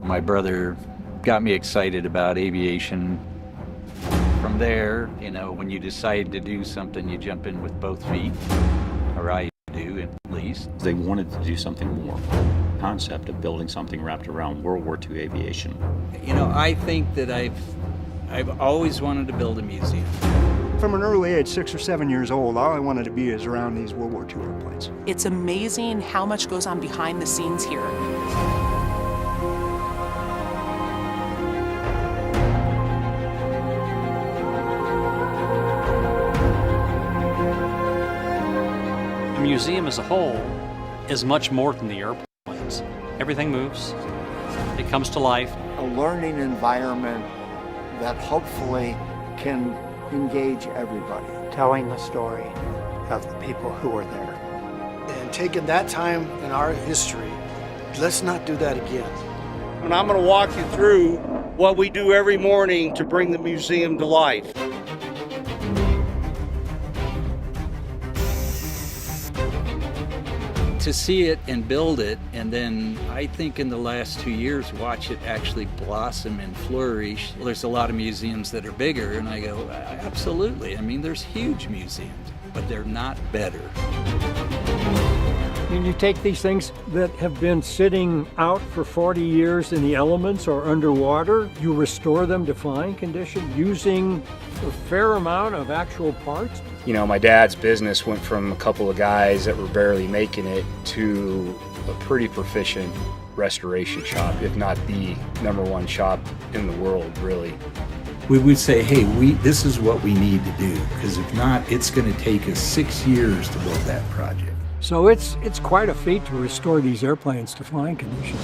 My brother got me excited about aviation. From there, when you decide to do something, you jump in with both feet, or I do at least. They wanted to do something more. The concept of building something wrapped around World War II aviation. I think that I've always wanted to build a museum. From an early age, 6 or 7 years old, all I wanted to be is around these World War II airplanes. It's amazing how much goes on behind the scenes here. The museum as a whole is much more than the airplanes. Everything moves, it comes to life. A learning environment that hopefully can engage everybody. Telling the story of the people who were there. And taking that time in our history, let's not do that again. And I'm going to walk you through what we do every morning to bring the museum to life. To see it and build it, and then I think in the last 2 years watch it actually blossom and flourish. Well, there's a lot of museums that are bigger, and I go, absolutely. I mean, there's huge museums, but they're not better. I mean, you take these things that have been sitting out for 40 years in the elements or underwater, you restore them to flying condition using a fair amount of actual parts. My dad's business went from a couple of guys that were barely making it to a pretty proficient restoration shop, if not the #1 shop in the world, really. We would say, hey, this is what we need to do, because if not, it's going to take us 6 years to build that project. So it's quite a feat to restore these airplanes to flying condition.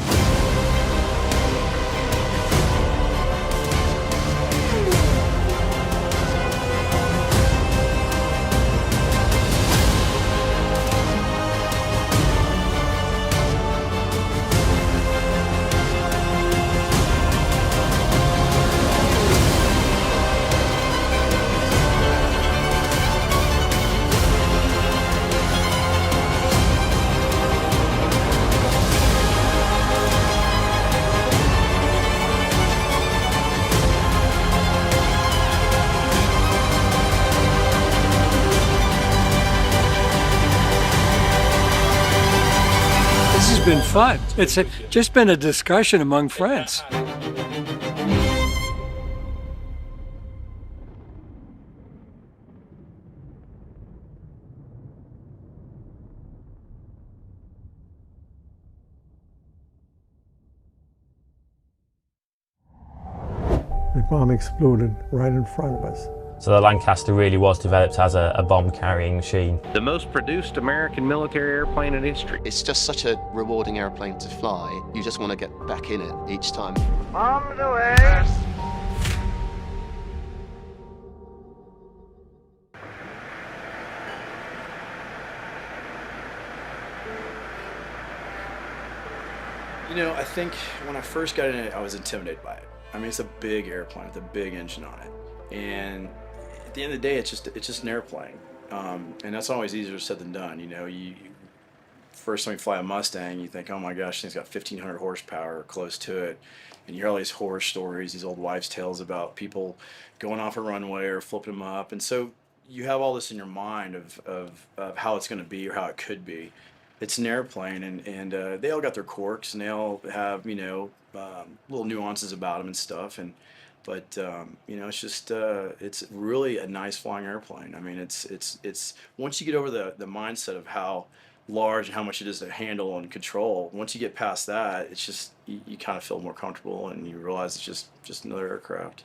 This has been fun. It's just been a discussion among friends. The bomb exploded right in front of us. So the Lancaster really was developed as a bomb-carrying machine. The most produced American military airplane in history. It's just such a rewarding airplane to fly. You just want to get back in it each time. Bombs away! I think when I first got in it, I was intimidated by it. I mean, it's a big airplane with a big engine on it. And at the end of the day, it's just an airplane. And that's always easier said than done. You first time you fly a Mustang, you think, oh my gosh, this thing's got 1,500 horsepower or close to it. And you hear all these horror stories, these old wives' tales about people going off a runway or flipping them up. And so you have all this in your mind of how it's going to be or how it could be. It's an airplane, and they all got their quirks, and they all have, little nuances about them and stuff. But it's just it's really a nice flying airplane. I mean, it's once you get over the mindset of how large and how much it is to handle and control, once you get past that, it's just you kind of feel more comfortable, and you realize it's just another aircraft.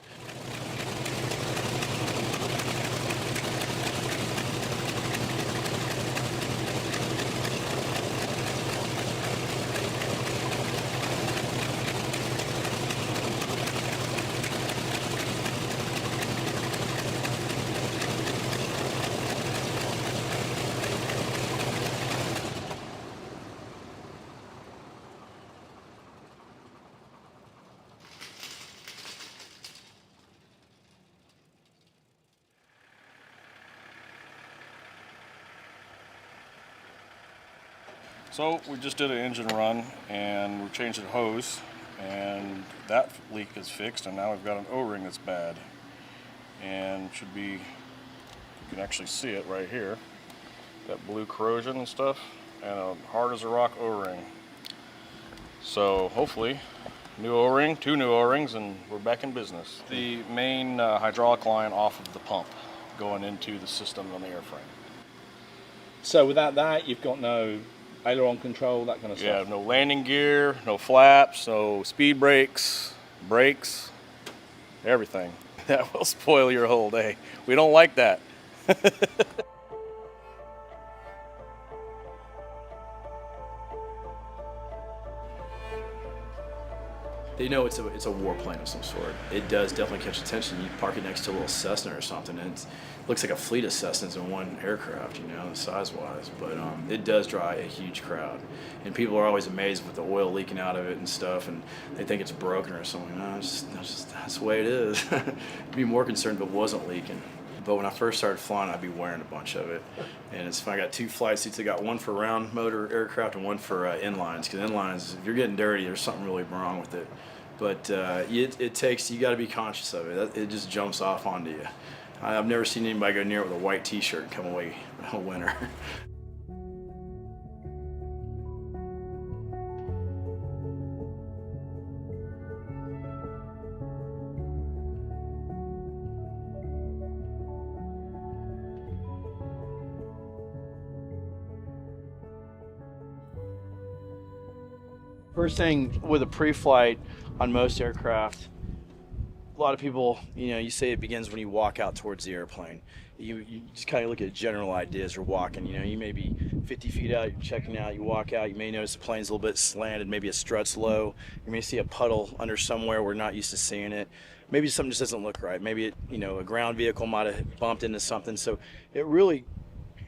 So we just did an engine run and we're changing hose, and that leak is fixed, and now we've got an O-ring that's bad. And should be, you can actually see it right here. Got blue corrosion and stuff, and a hard as a rock O-ring. So hopefully, new O-ring, 2 new O-rings, and we're back in business. The main hydraulic line off of the pump going into the system on the airframe. So without that, you've got no aileron control, that kind of stuff? Yeah, no landing gear, no flaps, no speed brakes, everything. That will spoil your whole day. We don't like that. They know it's a warplane of some sort. It does definitely catch attention. You park it next to a little Cessna or something, and it looks like a fleet of Cessnas in one aircraft, you know, size-wise. But it does draw a huge crowd, and people are always amazed with the oil leaking out of it and stuff, and they think it's broken or something. No, that's the way it is. I'd be more concerned if it wasn't leaking. But when I first started flying, I'd be wearing a bunch of it. And it's fun. I got 2 flight suits. I got one for round motor aircraft and one for inlines. Because inlines, if you're getting dirty, there's something really wrong with it. But it takes, you got to be conscious of it. It just jumps off onto you. I've never seen anybody go near it with a white t-shirt and come away a winner. First thing with a pre-flight on most aircraft, a lot of people, you say it begins when you walk out towards the airplane. You just kind of look at general ideas. You're walking, you may be 50 feet out, you're checking out, you walk out, you may notice the plane's a little bit slanted, maybe a strut's low, you may see a puddle under somewhere we're not used to seeing it. Maybe something just doesn't look right. Maybe a ground vehicle might have bumped into something. So it really,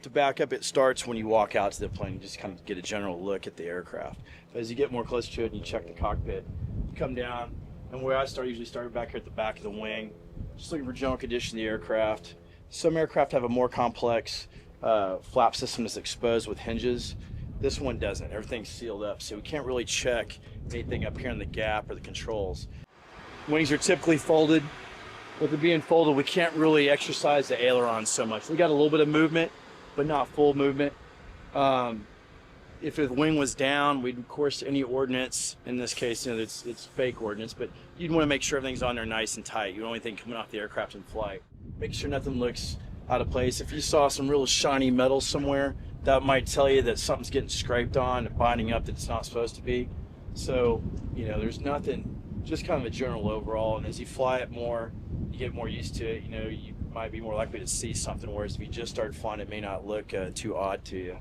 to back up, it starts when you walk out to the plane. You just kind of get a general look at the aircraft. But as you get more close to it and you check the cockpit, you come down, and where I usually start back here at the back of the wing, just looking for general condition of the aircraft. Some aircraft have a more complex flap system that's exposed with hinges. This one doesn't. Everything's sealed up, so we can't really check anything up here in the gap or the controls. Wings are typically folded. With it being folded, we can't really exercise the ailerons so much. We got a little bit of movement, but not full movement. If the wing was down, we'd, of course, any ordnance, in this case, it's fake ordnance, but you'd want to make sure everything's on there nice and tight. You don't want anything coming off the aircraft in flight. Make sure nothing looks out of place. If you saw some real shiny metal somewhere, that might tell you that something's getting scraped on and binding up that it's not supposed to be. So, there's nothing, just kind of a general overall. And as you fly it more, you get more used to it, you might be more likely to see something, whereas if you just start flying, it may not look too odd to you.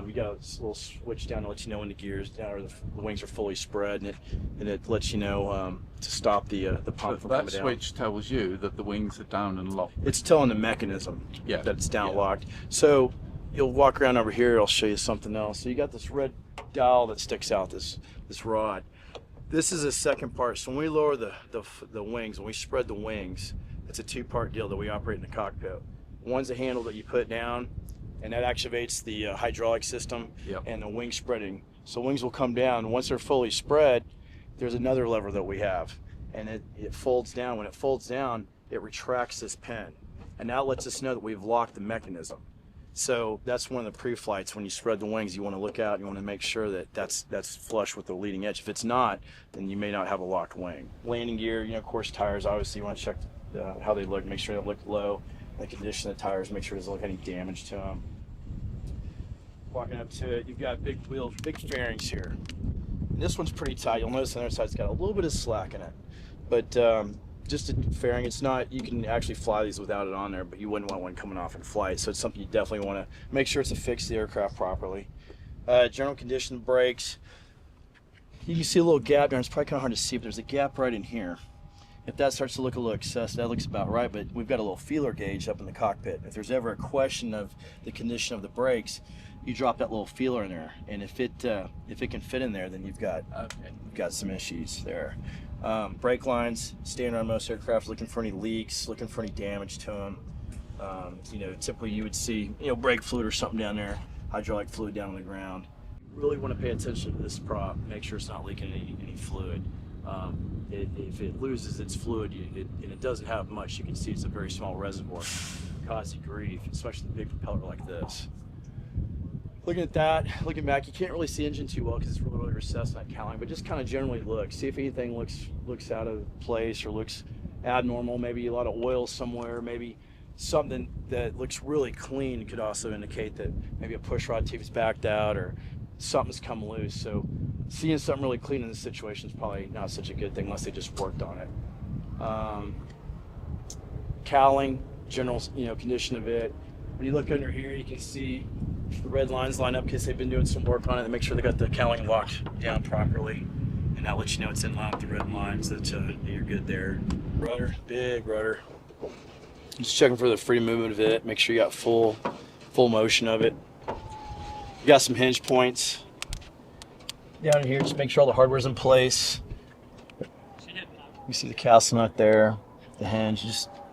You got a little switch down to let you know when the gear's down or the wings are fully spread, and it lets you know to stop the pump from coming down. That switch tells you that the wings are down and locked. It's telling the mechanism that it's down locked. So you'll walk around over here, I'll show you something else. So you got this red dial that sticks out, this rod. This is a second part. So when we lower the wings, when we spread the wings, it's a 2-part deal that we operate in the cockpit. One's a handle that you put down, and that activates the hydraulic system and the wing spreading. So wings will come down. Once they're fully spread, there's another lever that we have, and it folds down. When it folds down, it retracts this pin, and that lets us know that we've locked the mechanism. So that's one of the pre-flights. When you spread the wings, you want to look out, you want to make sure that that's flush with the leading edge. If it's not, then you may not have a locked wing. Landing gear, of course, tires, obviously you want to check how they look, make sure they look low. The condition of the tires, make sure there's not any damage to them. Walking up to it, you've got big wheels, big fairings here. And this one's pretty tight. You'll notice the other side's got a little bit of slack in it. But just a fairing, it's not, you can actually fly these without it on there, but you wouldn't want one coming off in flight. So it's something you definitely want to make sure it's affixed to the aircraft properly. General condition brakes. You can see a little gap there. It's probably kind of hard to see, but there's a gap right in here. If that starts to look a little excessive, that looks about right, but we've got a little feeler gauge up in the cockpit. If there's ever a question of the condition of the brakes, you drop that little feeler in there, and if it can fit in there, then you've got some issues there. Brake lines, standard on most aircraft, looking for any leaks, looking for any damage to them. Typically you would see brake fluid or something down there, hydraulic fluid down on the ground. You really want to pay attention to this prop, make sure it's not leaking any fluid. If it loses its fluid and it doesn't have much, you can see it's a very small reservoir. It causes you grief, especially the big propeller like this. Looking at that, looking back, you can't really see engine too well because it's really recessed on that cowling, but just kind of generally look. See if anything looks out of place or looks abnormal, maybe a lot of oil somewhere, maybe something that looks really clean could also indicate that maybe a push rod tube is backed out or something's come loose. So seeing something really clean in this situation is probably not such a good thing unless they just worked on it. Cowling, general condition of it. When you look under here, you can see the red lines line up because they've been doing some work on it to make sure they got the cowling locked down properly, and that lets you know it's in line with the red lines, that you're good there. Rudder, big rudder. Just checking for the free movement of it. Make sure you got full motion of it. You got some hinge points down here. Just make sure all the hardware's in place. You see the castle nut there, the hinge.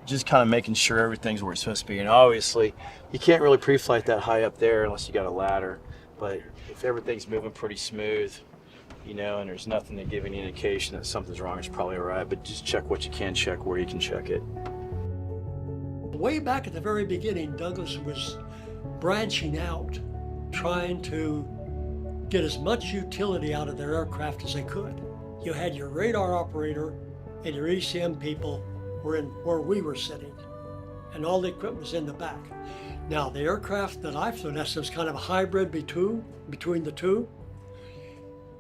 Just kind of making sure everything's where it's supposed to be. And obviously, you can't really pre-flight that high up there unless you got a ladder. But if everything's moving pretty smooth, and there's nothing to give any indication that something's wrong, it's probably all right. But just check what you can check where you can check it. Way back at the very beginning, Douglas was branching out, trying to get as much utility out of their aircraft as they could. You had your radar operator and your ECM people were in where we were sitting, and all the equipment was in the back. Now, the aircraft that I flew, that was kind of a hybrid between the two.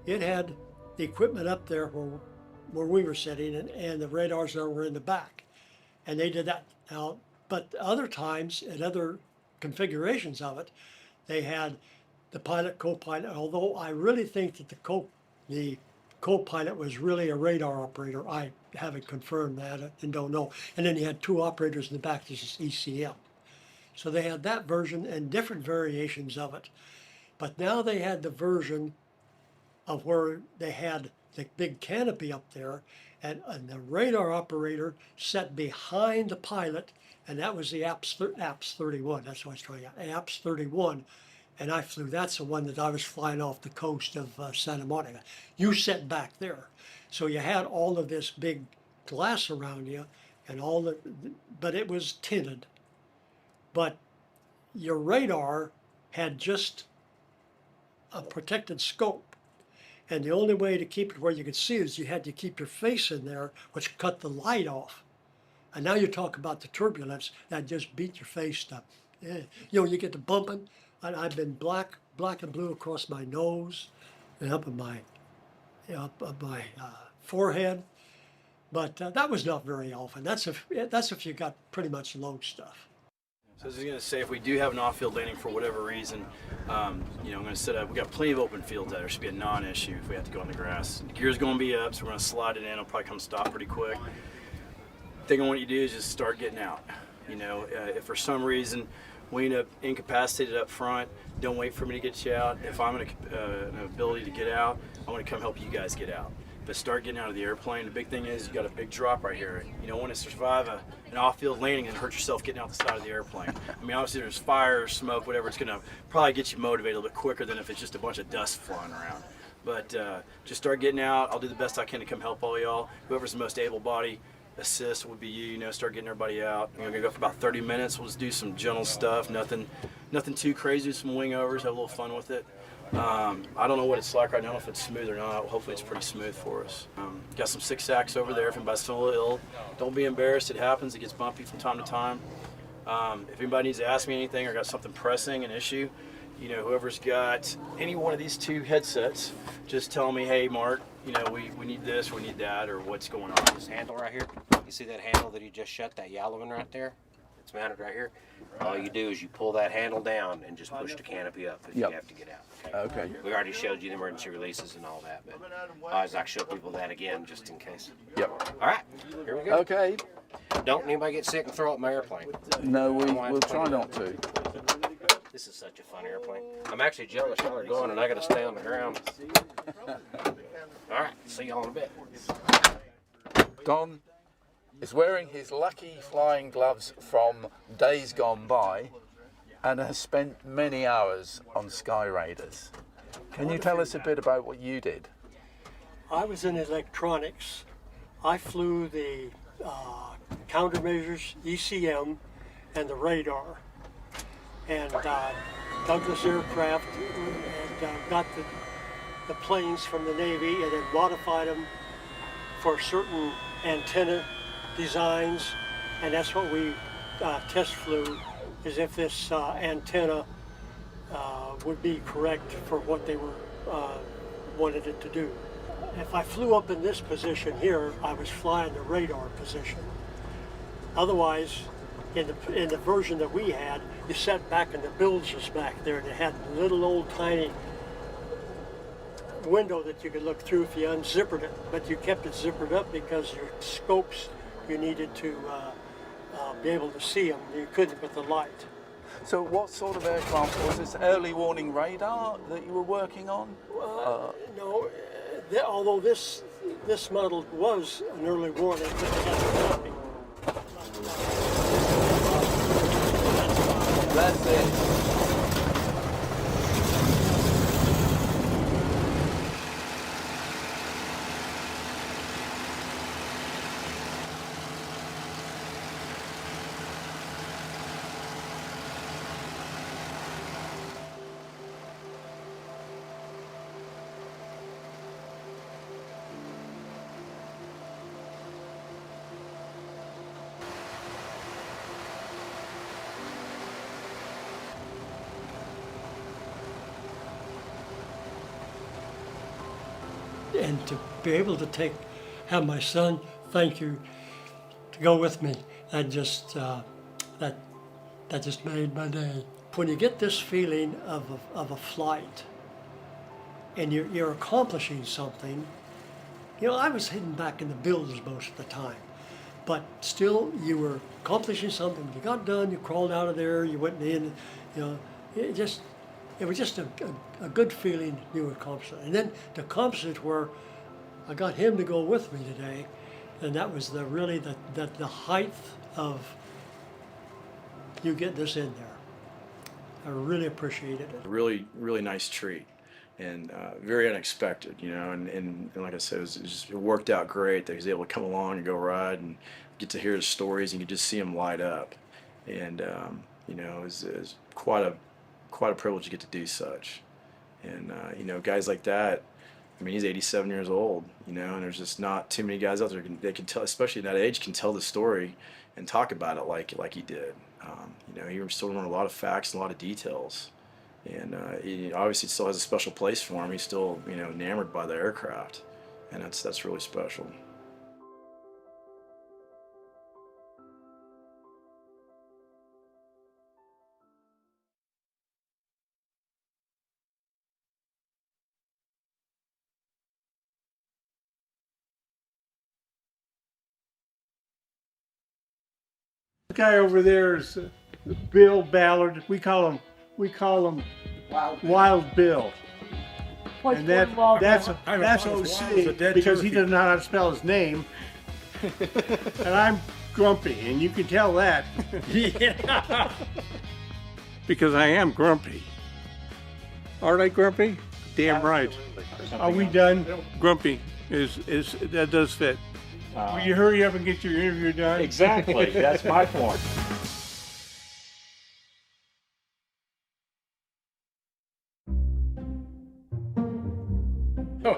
It had the equipment up there where we were sitting, and the radars that were in the back, and they did that. Now, but other times, at other configurations of it, they had the pilot, co-pilot, although I really think that the co-pilot was really a radar operator. I haven't confirmed that and don't know. And then you had two operators in the back, this is ECM. So they had that version and different variations of it. But now they had the version of where they had the big canopy up there, and the radar operator sat behind the pilot, and that was the APS 31. That's what I was trying to get, APS 31. And I flew, that's the one that I was flying off the coast of Santa Monica. You sat back there. So you had all of this big glass around you, and but it was tinted. But your radar had just a protected scope. And the only way to keep it where you could see is you had to keep your face in there, which cut the light off. And now you talk about the turbulence, that just beat your face up. You get the bumping. I've been black and blue across my nose and up my forehead, but that was not very often. That's if you got pretty much low stuff. So I was going to say, if we do have an off-field landing for whatever reason, I'm going to set up. We got plenty of open fields there. It should be a non-issue if we have to go on the grass. The gear's going to be up, so we're going to slide it in. It'll probably come stop pretty quick. The thing I want you to do is just start getting out. If for some reason we end up incapacitated up front, don't wait for me to get you out. If I'm an ability to get out, I want to come help you guys get out. But start getting out of the airplane. The big thing is you got a big drop right here. You don't want to survive an off-field landing and hurt yourself getting out the side of the airplane. I mean, obviously there's fire, smoke, whatever. It's going to probably get you motivated a little bit quicker than if it's just a bunch of dust flying around. But just start getting out. I'll do the best I can to come help all y'all. Whoever's the most able-bodied assist would be you. Start getting everybody out. We're gonna go for about 30 minutes. We'll just do some gentle stuff. Nothing too crazy. Some wing overs. Have a little fun with it. I don't know what it's like right now, if it's smooth or not. Hopefully it's pretty smooth for us. Got some 6-sacks over there if anybody's feeling a little ill. Don't be embarrassed. It happens. It gets bumpy from time to time. If anybody needs to ask me anything or got something pressing, an issue, whoever's got any one of these two headsets, just tell me, hey, Mark, we need this, we need that, or what's going on. This handle right here, you see that handle that he just shut, that yellow one right there? It's mounted right here. All you do is you pull that handle down and just push the canopy up if you have to get out. Okay. We already showed you the emergency releases and all that, but I always like to show people that again just in case. Yep. All right, here we go. Okay. Don't anybody get sick and throw up my airplane. No, we'll try not to. This is such a fun airplane. I'm actually jealous y'all are going and I got to stay on the ground. All right, see y'all in a bit. Don is wearing his lucky flying gloves from days gone by and has spent many hours on Sky Raiders. Can you tell us a bit about what you did? I was in electronics. I flew the countermeasures, ECM, and the radar. And Douglas Aircraft had got the planes from the Navy and had modified them for certain antenna designs, and that's what we test flew, is if this antenna would be correct for what they were wanted it to do. If I flew up in this position here, I was flying the radar position. Otherwise, in the version that we had, you sat back and the bilge was back there, and it had a little old tiny window that you could look through if you unzippered it, but you kept it zippered up because your scopes, you needed to be able to see them. You couldn't with the light. So what sort of aircraft was this? Early warning radar that you were working on? No, although this model was an early warning, but they had a copy. That's it. And to be able to have my son, thank you, to go with me, that just made my day. When you get this feeling of a flight, and you're accomplishing something, I was hidden back in the bilge most of the time, but still you were accomplishing something. You got done, you crawled out of there, you went in, it was just a good feeling you accomplished it. And then to accomplish it where I got him to go with me today, and that was really the height of you get this in there. I really appreciated it. Really, really nice treat, and very unexpected, and like I said, it worked out great that he was able to come along and go ride and get to hear his stories, and you could just see him light up. And, it was quite a privilege to get to do such. And, guys like that, he's 87 years old, and there's just not too many guys out there that can tell, especially at that age, can tell the story and talk about it like he did. He still remembers a lot of facts and a lot of details. And he obviously still has a special place for him. He's still, enamored by the aircraft, and that's really special. The guy over there is Bill Ballard. We call him Wild Bill. And that's OC because he doesn't know how to spell his name. And I'm grumpy, and you can tell that. Yeah. Because I am grumpy. Aren't I grumpy? Damn right. Are we done? Grumpy that does fit. Will you hurry up and get your interview done? Exactly. That's my point.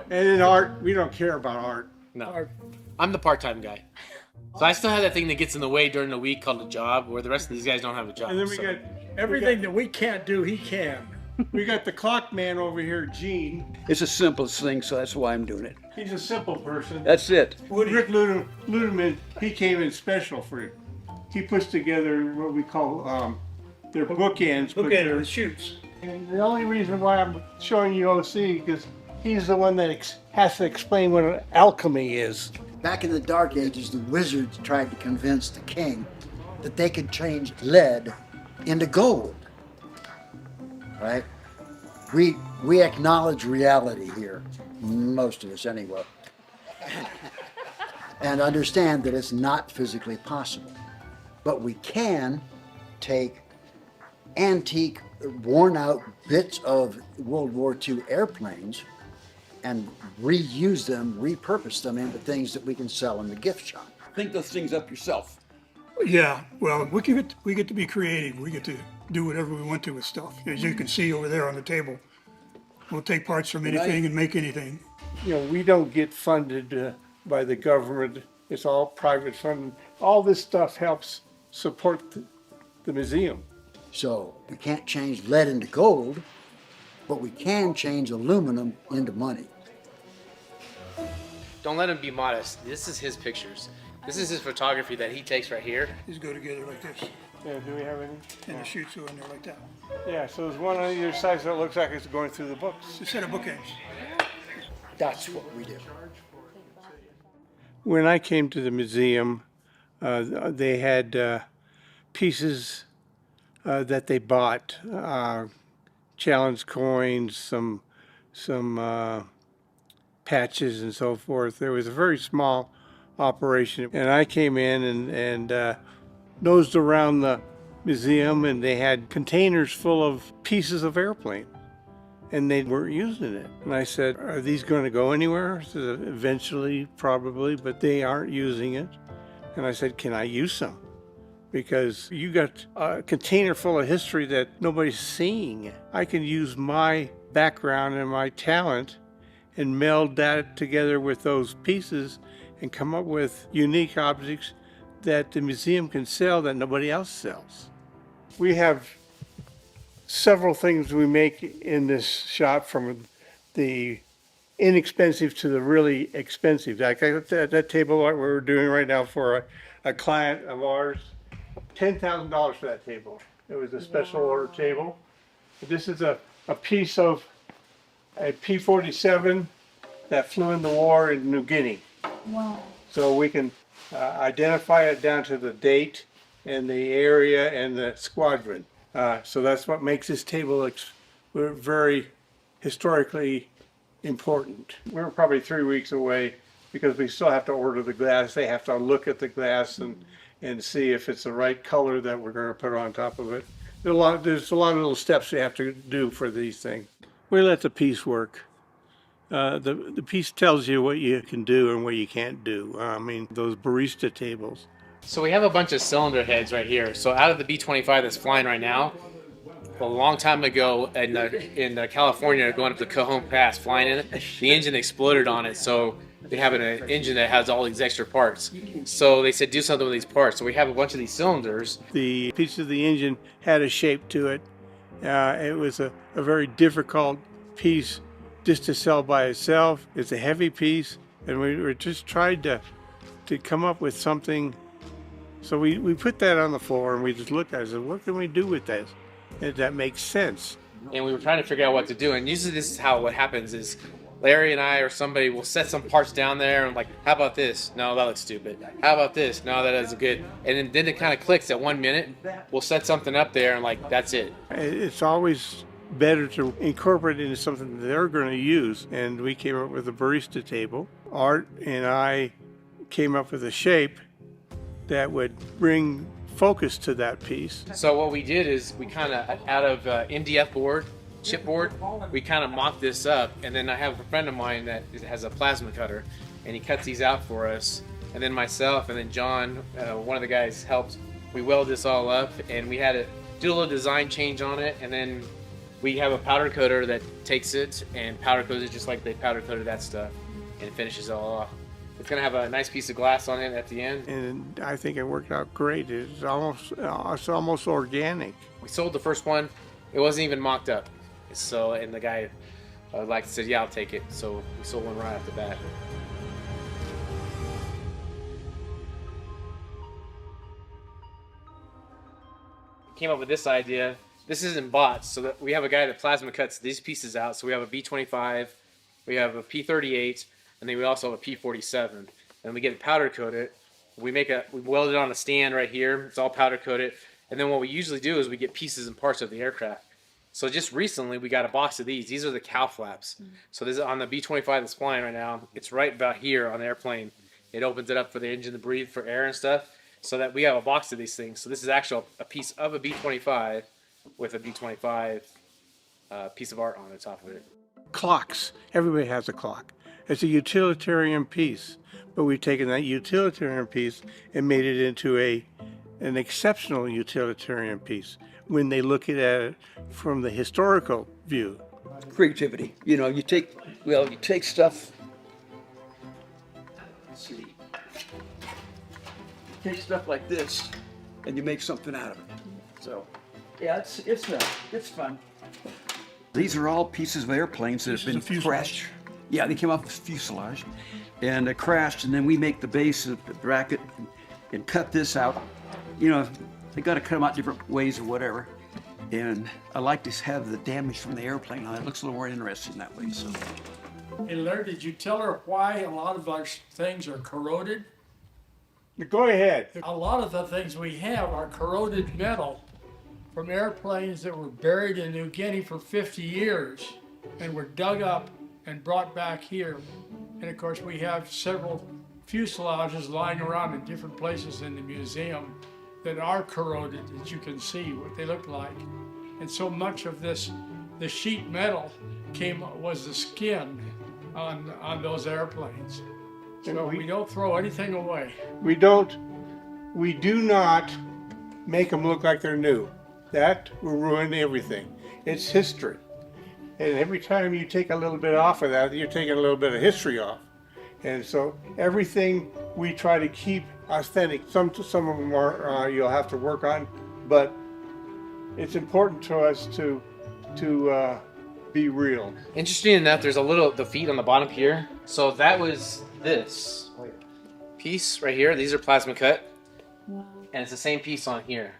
And in art, we don't care about art. No. I'm the part-time guy. So I still have that thing that gets in the way during the week called a job, where the rest of these guys don't have a job. And then we got everything that we can't do, he can. We got the clock man over here, Gene. It's the simplest thing, so that's why I'm doing it. He's a simple person. That's it. Rick Ludeman, he came in special for it. He puts together what we call their bookends. Bookend shoots. And the only reason why I'm showing you OC because he's the one that has to explain what an alchemy is. Back in the Dark Ages, the wizards tried to convince the king that they could change lead into gold. Right? We acknowledge reality here, most of us anyway, and understand that it's not physically possible. But we can take antique, worn out bits of World War II airplanes and reuse them, repurpose them into things that we can sell in the gift shop. Think those things up yourself. Yeah, well, we get to be creative. We get to do whatever we want to with stuff. As you can see over there on the table, we'll take parts from anything and make anything. You know, we don't get funded by the government. It's all private funding. All this stuff helps support the museum. So we can't change lead into gold, but we can change aluminum into money. Don't let him be modest. This is his pictures. This is his photography that he takes right here. These go together like this. Yeah, do we have any? And the shoots go in there like that. Yeah, so there's one on either side that looks like it's going through the books. It's a set of bookends. That's what we do. When I came to the museum, they had pieces that they bought, challenge coins, some patches and so forth. There was a very small operation, and I came in and nosed around the museum, and they had containers full of pieces of airplane, and they weren't using it. And I said, are these going to go anywhere? I said, eventually, probably, but they aren't using it. And I said, can I use some? Because you got a container full of history that nobody's seeing. I can use my background and my talent and meld that together with those pieces and come up with unique objects that the museum can sell that nobody else sells. We have several things we make in this shop, from the inexpensive to the really expensive. Like that table that we're doing right now for a client of ours, $10,000 for that table. It was a special order table. This is a piece of a P-47 that flew in the war in New Guinea. Wow. So we can identify it down to the date and the area and the squadron. So that's what makes this table very historically important. We're probably 3 weeks away because we still have to order the glass. They have to look at the glass and see if it's the right color that we're going to put on top of it. There's a lot of little steps we have to do for these things. We let the piece work. The piece tells you what you can do and what you can't do. I mean, those barista tables. So we have a bunch of cylinder heads right here. So out of the B-25 that's flying right now, a long time ago in California, going up the Cajon Pass, flying in it, the engine exploded on it. So they have an engine that has all these extra parts. So they said, do something with these parts. So we have a bunch of these cylinders. The piece of the engine had a shape to it. It was a very difficult piece just to sell by itself. It's a heavy piece, and we were just tried to come up with something. So we put that on the floor, and we just looked at it and said, what can we do with this? And that makes sense. And we were trying to figure out what to do. And usually this is how what happens is Larry and I or somebody will set some parts down there and like, how about this? No, that looks stupid. How about this? No, that is good. And then it kind of clicks at 1 minute. We'll set something up there and like, that's it. It's always better to incorporate it into something that they're going to use. And we came up with a barista table. Art and I came up with a shape that would bring focus to that piece. So what we did is we kind of, out of MDF board, chipboard, we kind of mocked this up. And then I have a friend of mine that has a plasma cutter, and he cuts these out for us. And then myself and then John, one of the guys, helped. We welded this all up, and we had to do a little design change on it. And then we have a powder coater that takes it and powder coats it just like they powder coated that stuff, and it finishes it all off. It's gonna have a nice piece of glass on it at the end. And I think it worked out great. It's almost organic. We sold the first one. It wasn't even mocked up. So, and the guy said, yeah, I'll take it. So we sold one right off the bat. Came up with this idea. This isn't bots, so that we have a guy that plasma cuts these pieces out. So we have a B-25, we have a P-38, and then we also have a P-47. And we get it powder coated. We weld it on a stand right here. It's all powder coated. And then what we usually do is we get pieces and parts of the aircraft. So just recently we got a box of these. These are the cow flaps. So this is on the B-25 that's flying right now. It's right about here on the airplane. It opens it up for the engine to breathe for air and stuff. So that we have a box of these things. So this is actually a piece of a B-25 with a B-25 piece of art on the top of it. clocks. Everybody has a clock. It's a utilitarian piece, but we've taken that utilitarian piece and made it into an exceptional utilitarian piece when they look at it from the historical view. Creativity. You know, you take stuff. Let's see. Take stuff like this, and you make something out of it. So, yeah, it's fun. These are all pieces of airplanes that have been crashed. Yeah, they came off the fuselage, and they crashed, and then we make the base of the bracket and cut this out. You know, they got to cut them out different ways or whatever. And I like to have the damage from the airplane on it. It looks a little more interesting that way. So. Hey Larry, did you tell her why a lot of our things are corroded? Go ahead. A lot of the things we have are corroded metal from airplanes that were buried in New Guinea for 50 years and were dug up and brought back here. And of course we have several fuselages lying around in different places in the museum that are corroded, as you can see what they look like. And so much of this, the sheet metal was the skin on those airplanes. So we don't throw anything away. We do not make them look like they're new. That will ruin everything. It's history. And every time you take a little bit off of that, you're taking a little bit of history off. And so everything we try to keep authentic. Some of them are you'll have to work on, but it's important to us to be real. Interesting enough, there's the feet on the bottom here. So that was this piece right here. These are plasma cut, and it's the same piece on here.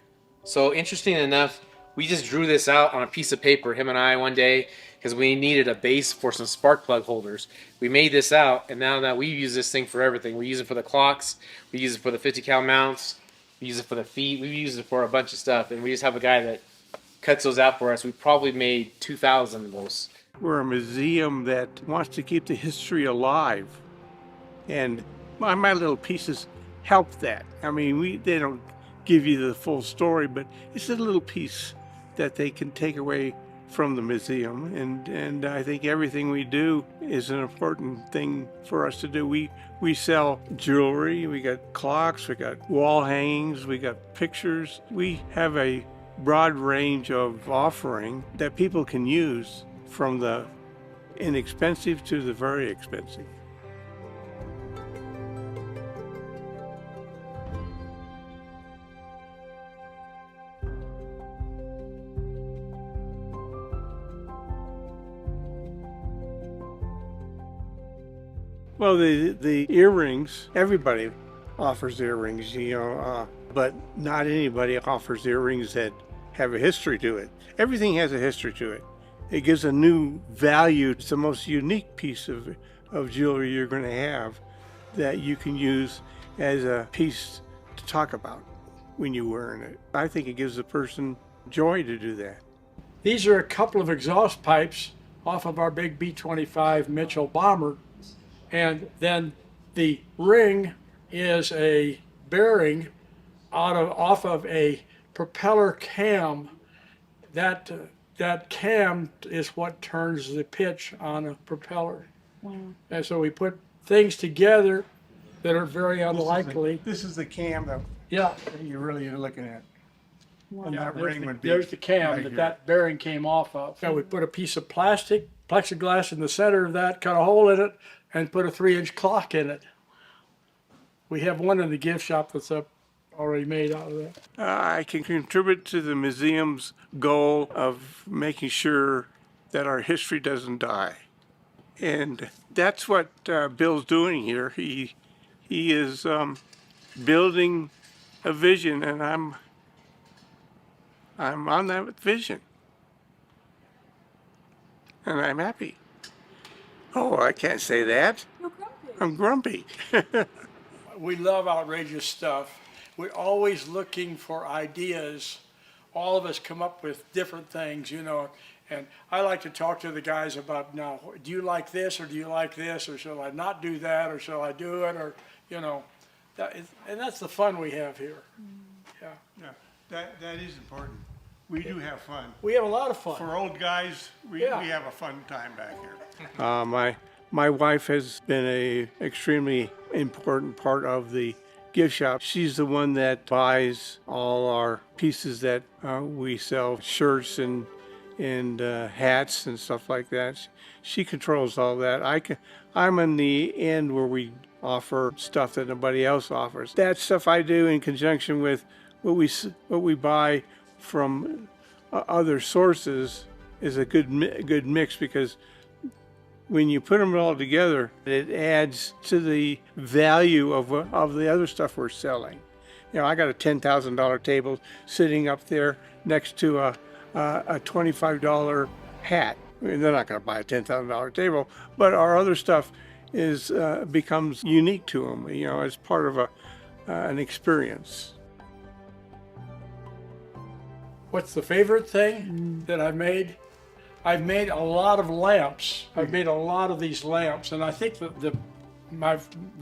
So interesting enough, we just drew this out on a piece of paper, him and I, one day, because we needed a base for some spark plug holders. We made this out, and now that we use this thing for everything. We use it for the clocks, we use it for the 50 cal mounts, we use it for the feet, we use it for a bunch of stuff, and we just have a guy that cuts those out for us. We probably made 2,000 of those. We're a museum that wants to keep the history alive, and my little pieces help that. I mean, they don't give you the full story, but it's a little piece that they can take away from the museum, and I think everything we do is an important thing for us to do. We sell jewelry, we got clocks, we got wall hangings, we got pictures. We have a broad range of offering that people can use, from the inexpensive to the very expensive. Well, the earrings, everybody offers earrings, but not anybody offers earrings that have a history to it. Everything has a history to it. It gives a new value. It's the most unique piece of jewelry you're going to have that you can use as a piece to talk about when you're wearing it. I think it gives the person joy to do that. These are a couple of exhaust pipes off of our big B-25 Mitchell bomber. And then the ring is a bearing off of a propeller cam. That cam is what turns the pitch on a propeller. Wow. And so we put things together that are very unlikely. This is the cam that you're really looking at. Wow. And that ring would be there's the cam right that bearing came off of. So we put a piece of plastic, plexiglass in the center of that, cut a hole in it, and put a 3-inch clock in it. We have one in the gift shop that's up already made out of that. I can contribute to the museum's goal of making sure that our history doesn't die. And that's what Bill's doing here. He is building a vision, and I'm on that vision. And I'm happy. Oh, I can't say that. You're grumpy. I'm grumpy. We love outrageous stuff. We're always looking for ideas. All of us come up with different things, and I like to talk to the guys about, now, do you like this, or do you like this, or shall I not do that, or shall I do it, or, and that's the fun we have here. Yeah. That is important. We do have fun. We have a lot of fun. For old guys, we have a fun time back here. My wife has been a extremely important part of the gift shop. She's the one that buys all our pieces that we sell, shirts and hats and stuff like that. She controls all that. I'm in the end where we offer stuff that nobody else offers. That stuff I do in conjunction with what we buy from other sources is a good mix, because when you put them all together, it adds to the value of the other stuff we're selling. You know, I got a $10,000 table sitting up there next to a $25 hat. I mean, they're not going to buy a $10,000 table, but our other stuff becomes unique to them. You know, as part of an experience. What's the favorite thing that I've made? I've made a lot of lamps. I've made a lot of these lamps, and I think the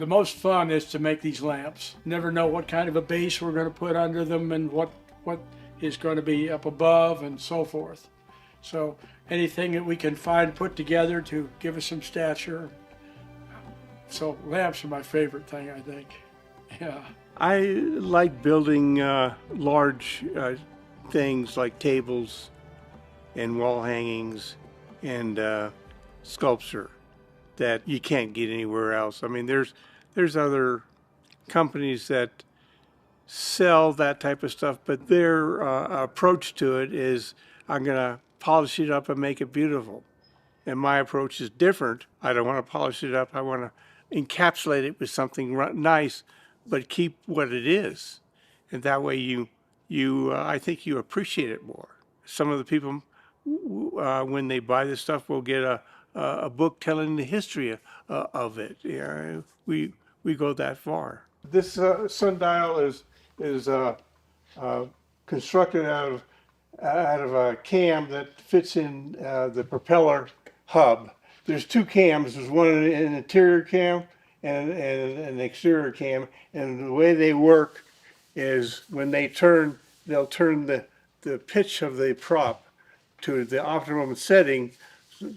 most fun is to make these lamps. Never know what kind of a base we're going to put under them and what is going to be up above and so forth. So anything that we can find put together to give us some stature. So lamps are my favorite thing, I think. Yeah. I like building large things like tables and wall hangings and sculpture that you can't get anywhere else. I mean, there's other companies that sell that type of stuff, but their approach to it is, I'm gonna polish it up and make it beautiful. And my approach is different. I don't want to polish it up. I want to encapsulate it with something nice, but keep what it is. And that way I think you appreciate it more. Some of the people, when they buy this stuff, will get a book telling the history of it. You know, we go that far. This sundial is constructed out of a cam that fits in the propeller hub. There's two cams. There's one an interior cam and an exterior cam. And the way they work is when they turn, they'll turn the pitch of the prop to the optimum setting,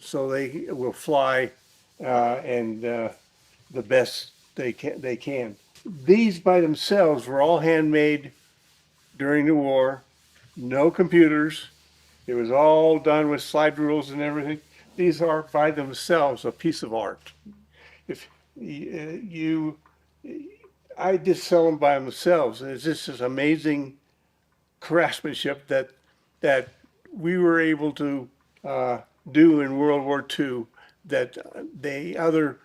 so they will fly and the best they can. These by themselves were all handmade during the war. No computers. It was all done with slide rules and everything. These are by themselves a piece of art. If I just sell them by themselves, and it's just this amazing craftsmanship that we were able to do in World War II that the other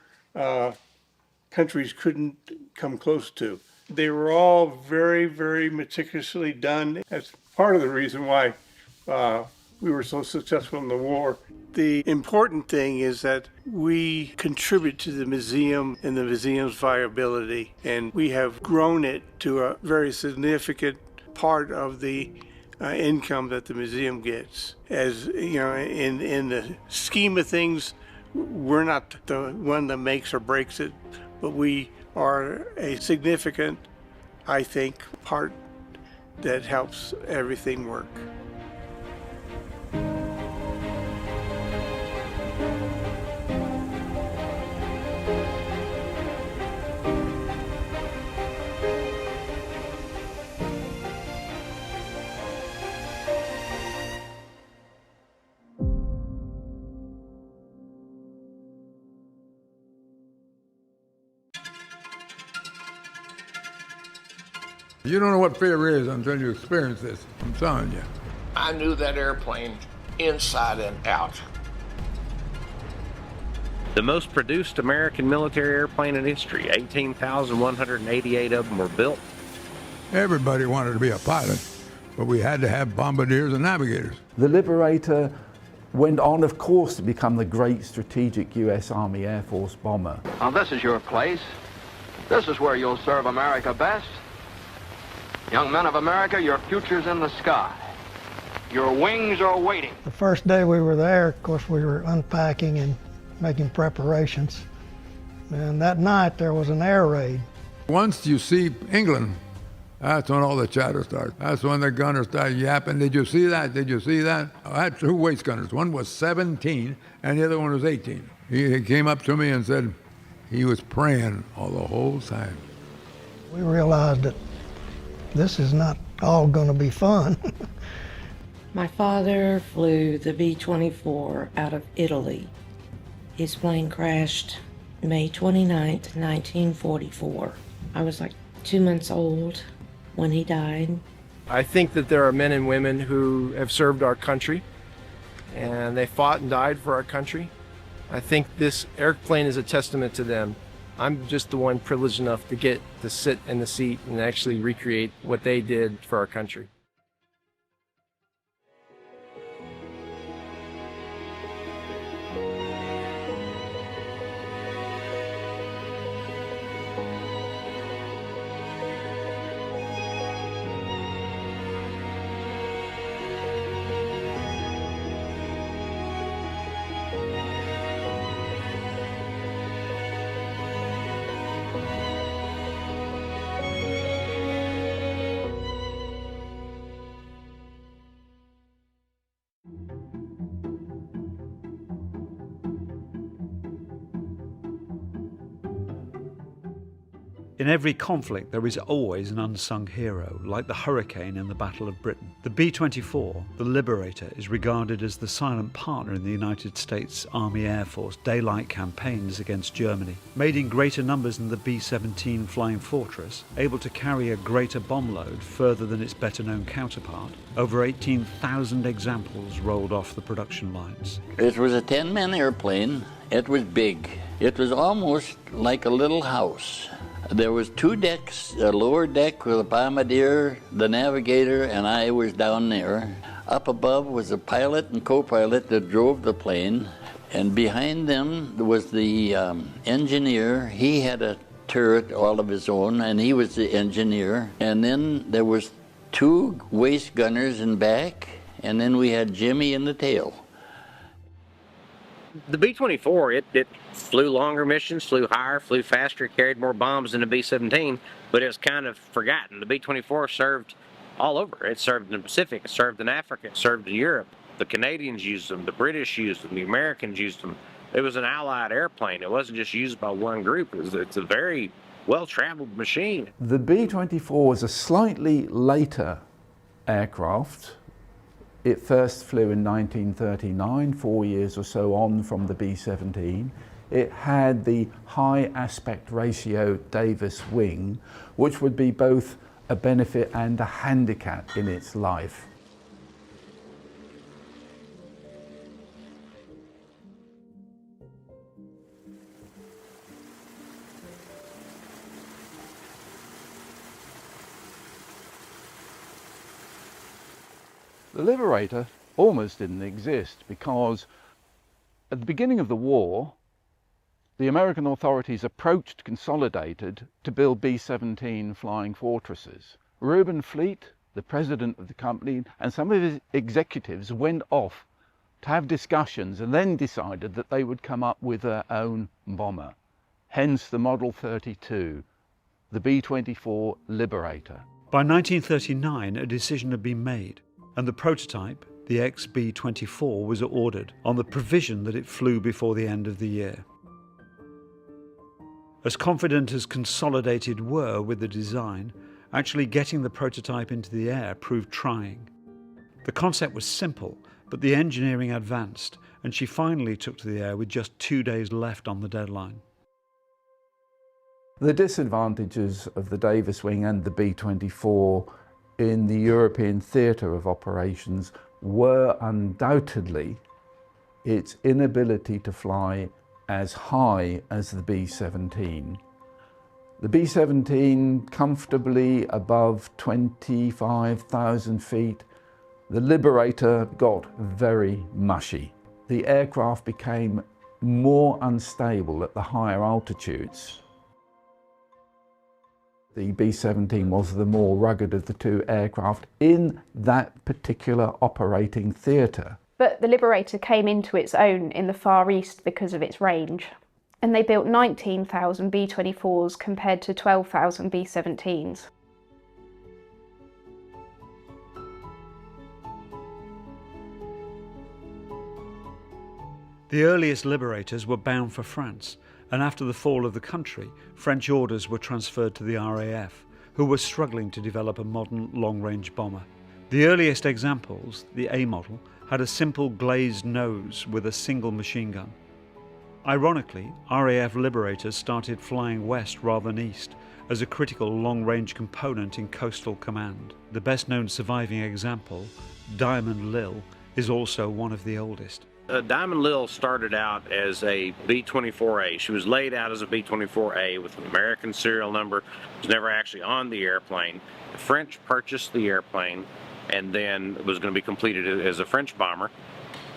countries couldn't come close to. They were all very, very meticulously done. That's part of the reason why we were so successful in the war. The important thing is that we contribute to the museum and the museum's viability, and we have grown it to a very significant part of the income that the museum gets. As you know, in the scheme of things, we're not the one that makes or breaks it, but we are a significant, I think, part that helps everything work. You don't know what fear is until you experience this. I'm telling you. I knew that airplane inside and out. The most produced American military airplane in history. 18,188 of them were built. Everybody wanted to be a pilot, but we had to have bombardiers and navigators. The Liberator went on, of course, to become the great strategic U.S. Army Air Force bomber. Now this is your place. This is where you'll serve America best. Young men of America, your future's in the sky. Your wings are waiting. The first day we were there, of course, we were unpacking and making preparations. And that night there was an air raid. Once you see England That's when all the chatter starts. That's when the gunners start yapping. Did you see that? Did you see that? I had two waist gunners. One was 17 and the other one was 18. He came up to me and said he was praying all the whole time. We realized that this is not all going to be fun. My father flew the B-24 out of Italy. His plane crashed May 29th, 1944. I was like 2 months old when he died. I think that there are men and women who have served our country and they fought and died for our country. I think this airplane is a testament to them. I'm just the one privileged enough to get to sit in the seat and actually recreate what they did for our country. In every conflict, there is always an unsung hero, like the Hurricane in the Battle of Britain. The B-24, the Liberator, is regarded as the silent partner in the United States Army Air Force daylight campaigns against Germany. Made in greater numbers than the B-17 Flying Fortress, able to carry a greater bomb load further than its better-known counterpart, over 18,000 examples rolled off the production lines. It was a 10-man airplane. It was big. It was almost like a little house. There was 2 decks, a lower deck with a bombardier, the navigator, and I was down there. Up above was a pilot and co-pilot that drove the plane, and behind them was the engineer. He had a turret all of his own, and he was the engineer. And then there was 2 waist gunners in back, and then we had Jimmy in the tail. The B-24, it flew longer missions, flew higher, flew faster, carried more bombs than the B-17, but it was kind of forgotten. The B-24 served all over. It served in the Pacific, it served in Africa, it served in Europe. The Canadians used them, the British used them, the Americans used them. It was an allied airplane. It wasn't just used by one group. It's a very well-traveled machine. The B-24 was a slightly later aircraft. It first flew in 1939, 4 years or so on from the B-17. It had the high aspect ratio Davis wing, which would be both a benefit and a handicap in its life. The Liberator almost didn't exist because at the beginning of the war, the American authorities approached Consolidated to build B-17 Flying Fortresses. Reuben Fleet, the president of the company, and some of his executives went off to have discussions and then decided that they would come up with their own bomber. Hence the Model 32, the B-24 Liberator. By 1939, a decision had been made, and the prototype, the XB-24, was ordered on the provision that it flew before the end of the year. As confident as Consolidated were with the design, actually getting the prototype into the air proved trying. The concept was simple, but the engineering advanced, and she finally took to the air with just 2 days left on the deadline. The disadvantages of the Davis wing and the B-24 in the European theatre of operations were undoubtedly its inability to fly as high as the B-17. The B-17 comfortably above 25,000 feet. The Liberator got very mushy. The aircraft became more unstable at the higher altitudes. The B-17 was the more rugged of the 2 aircraft in that particular operating theatre. But the Liberator came into its own in the Far East because of its range, and they built 19,000 B-24s compared to 12,000 B-17s. The earliest liberators were bound for France, and after the fall of the country, French orders were transferred to the RAF, who were struggling to develop a modern long-range bomber. The earliest examples, the A model, had a simple glazed nose with a single machine gun. Ironically, RAF liberators started flying west rather than east as a critical long-range component in coastal command. The best-known surviving example, Diamond Lil, is also one of the oldest. Diamond Lil started out as a B-24A. She was laid out as a B-24A with an American serial number. It was never actually on the airplane. The French purchased the airplane and then it was going to be completed as a French bomber.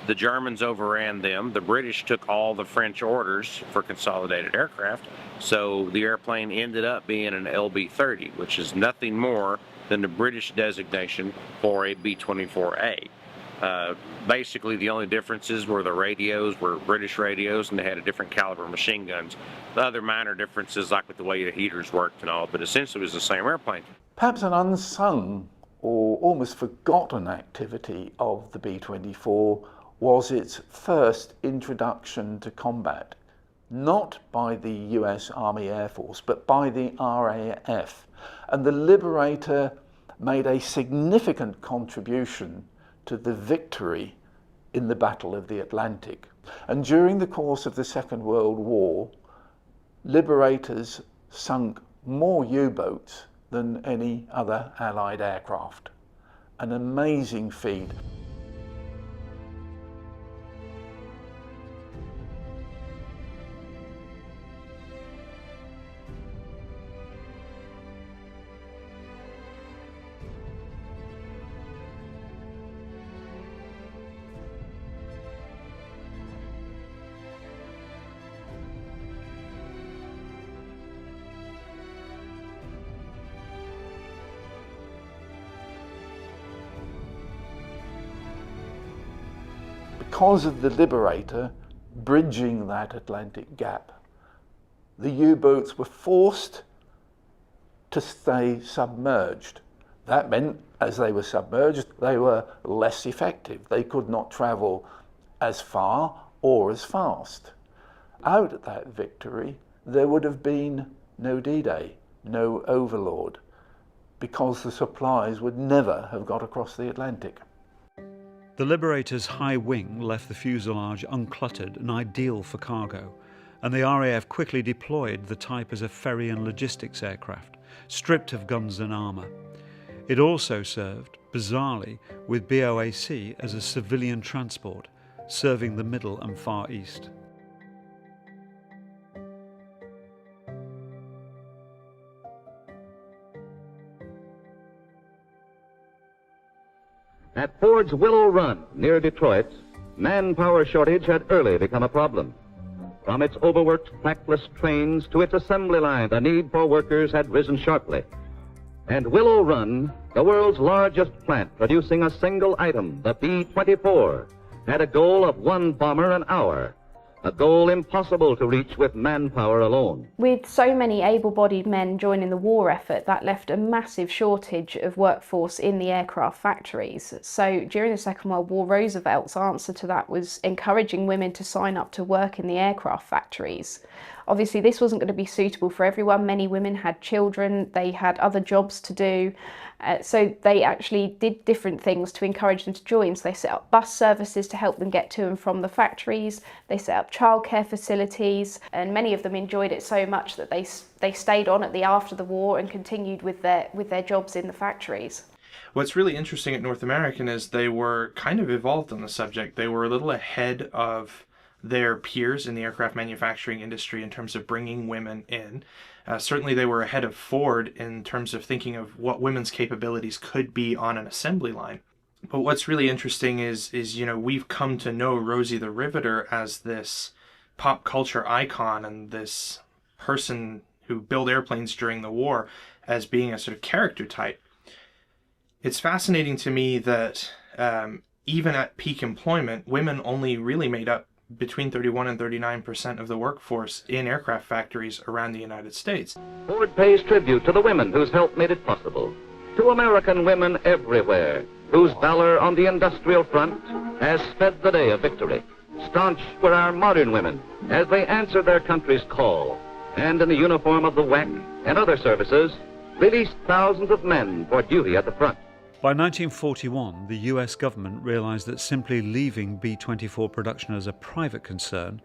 The Germans overran them. The British took all the French orders for consolidated aircraft. So the airplane ended up being an LB-30, which is nothing more than the British designation for a B-24A. Basically, the only differences were the radios were British radios, and they had a different caliber machine guns. The other minor differences, like with the way the heaters worked and all, but essentially it was the same airplane. Perhaps an unsung or almost forgotten activity of the B-24 was its first introduction to combat, not by the US Army Air Force, but by the RAF. And the Liberator made a significant contribution to the victory in the Battle of the Atlantic. And during the course of the Second World War, Liberators sunk more U-boats than any other Allied aircraft. An amazing feat. Because of the Liberator bridging that Atlantic gap, the U-boats were forced to stay submerged. That meant, as they were submerged, they were less effective. They could not travel as far or as fast. Out of that victory, there would have been no D-Day, no Overlord, because the supplies would never have got across the Atlantic. The Liberator's high wing left the fuselage uncluttered and ideal for cargo, and the RAF quickly deployed the type as a ferry and logistics aircraft, stripped of guns and armour. It also served, bizarrely, with BOAC as a civilian transport, serving the Middle and Far East. At Ford's Willow Run, near Detroit, manpower shortage had early become a problem. From its overworked, trackless trains to its assembly line, the need for workers had risen sharply. And Willow Run, the world's largest plant producing a single item, the B-24, had a goal of 1 bomber an hour, a goal impossible to reach with manpower alone. With so many able-bodied men joining the war effort, that left a massive shortage of workforce in the aircraft factories. So during the Second World War, Roosevelt's answer to that was encouraging women to sign up to work in the aircraft factories. Obviously, this wasn't going to be suitable for everyone. Many women had children, they had other jobs to do. So they actually did different things to encourage them to join. So they set up bus services to help them get to and from the factories. They set up childcare facilities, and many of them enjoyed it so much that they stayed on after the war and continued with their jobs in the factories. What's really interesting at North American is they were kind of evolved on the subject. They were a little ahead of their peers in the aircraft manufacturing industry in terms of bringing women in. Certainly they were ahead of Ford in terms of thinking of what women's capabilities could be on an assembly line. But what's really interesting is we've come to know Rosie the Riveter as this pop culture icon and this person who built airplanes during the war as being a sort of character type. It's fascinating to me that even at peak employment, women only really made up between 31 and 39% of the workforce in aircraft factories around the United States. Ford pays tribute to the women whose help made it possible, to American women everywhere, whose valor on the industrial front has sped the day of victory. staunch were our modern women as they answered their country's call, and in the uniform of the WWII and other services, released thousands of men for duty at the front. By 1941, the US government realised that simply leaving B-24 production as a private concern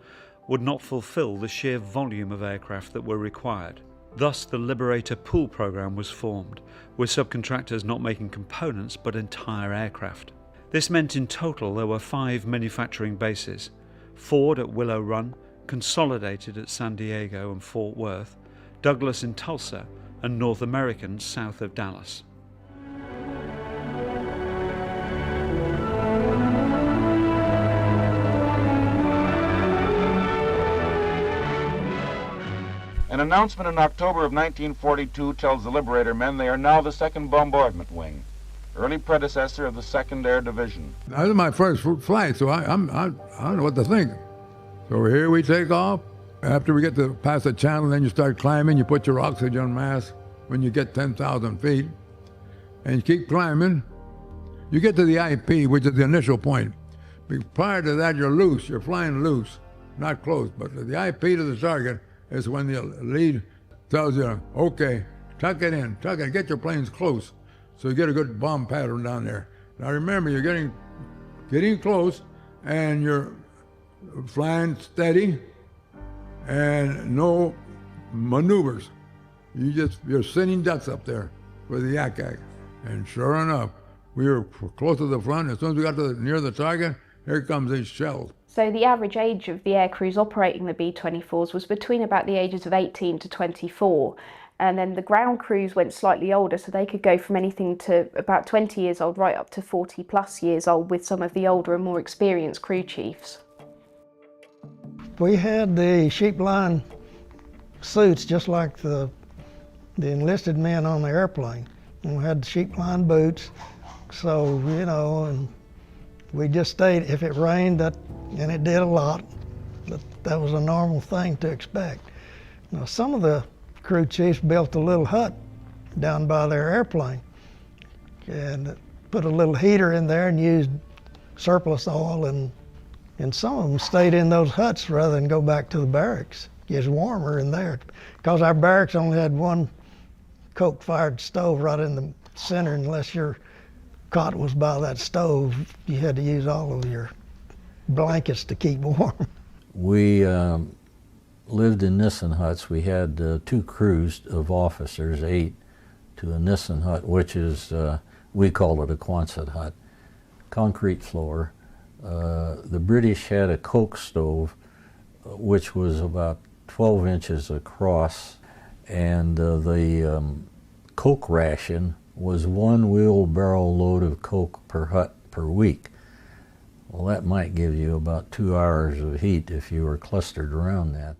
would not fulfil the sheer volume of aircraft that were required. Thus, the Liberator Pool program was formed, with subcontractors not making components but entire aircraft. This meant in total there were 5 manufacturing bases: Ford at Willow Run, Consolidated at San Diego and Fort Worth, Douglas in Tulsa, and North American south of Dallas. An announcement in October of 1942 tells the Liberator men they are now the 2nd Bombardment Wing, early predecessor of the 2nd Air Division. That was my first flight, so I don't know what to think. So here we take off. After we get to past the channel, then you start climbing. You put your oxygen mask when you get 10,000 feet, and you keep climbing. You get to the IP, which is the initial point. Prior to that, you're loose. You're flying loose, not close. But the IP to the target is when the lead tells you, okay, tuck it in, get your planes close, so you get a good bomb pattern down there. Now remember, you're getting close, and you're flying steady, and no maneuvers. You're sitting ducks up there for the yak-yak. And sure enough, we were close to the front. As soon as we got near the target, here comes these shells. So the average age of the air crews operating the B-24s was between about the ages of 18 to 24. And then the ground crews went slightly older, so they could go from anything to about 20 years old right up to 40 plus years old, with some of the older and more experienced crew chiefs. We had the sheep line suits just like the enlisted men on the airplane. And we had the sheep line boots, so, you know, and we just stayed. If it rained, and it did a lot, that was a normal thing to expect. Now, some of the crew chiefs built a little hut down by their airplane and put a little heater in there and used surplus oil, and some of them stayed in those huts rather than go back to the barracks. It's warmer in there because our barracks only had one coke-fired stove right in the center. Unless your cot was by that stove, you had to use all of your blankets to keep warm. We lived in Nissen huts. We had 2 crews of officers, 8, to a Nissen hut, which is, we call it a Quonset hut. Concrete floor. The British had a coke stove, which was about 12 inches across, and the coke ration was 1 wheelbarrow load of coke per hut per week. Well, that might give you about 2 hours of heat if you were clustered around that.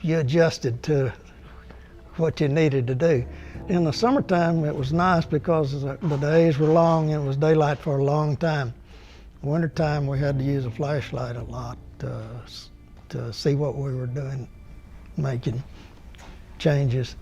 You adjusted to what you needed to do. In the summertime, it was nice because the days were long and it was daylight for a long time. Wintertime, we had to use a flashlight a lot to see what we were doing, making changes.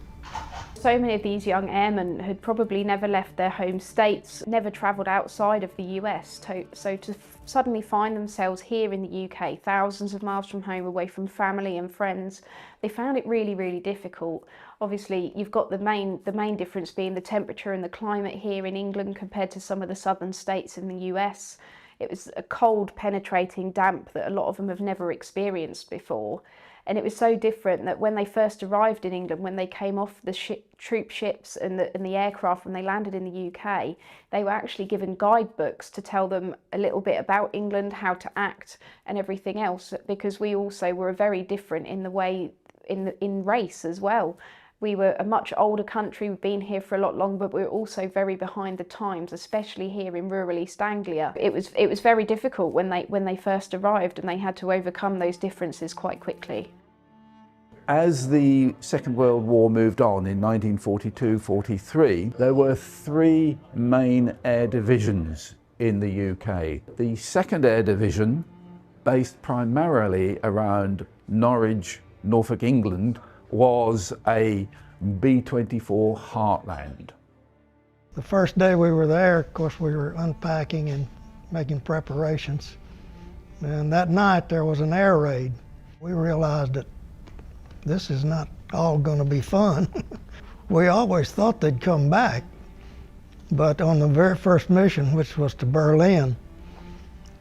So many of these young airmen had probably never left their home states, never travelled outside of the US, so to suddenly find themselves here in the UK, thousands of miles from home, away from family and friends, they found it really, really difficult. Obviously, you've got the main difference being the temperature and the climate here in England compared to some of the southern states in the US. It was a cold, penetrating damp that a lot of them have never experienced before. And it was so different that when they first arrived in England, when they came off the troop ships and the aircraft, when they landed in the UK, they were actually given guidebooks to tell them a little bit about England, how to act and everything else, because we also were very different in the way, in race as well. We were a much older country, we've been here for a lot longer, but we were also very behind the times, especially here in rural East Anglia. It was very difficult when they first arrived, and they had to overcome those differences quite quickly. As the Second World War moved on in 1942-43, there were 3 main air divisions in the UK. The 2nd Air Division, based primarily around Norwich, Norfolk, England, was a B-24 Heartland. The first day we were there, of course, we were unpacking and making preparations. And that night there was an air raid. We realized that this is not all going to be fun. We always thought they'd come back, but on the very first mission, which was to Berlin,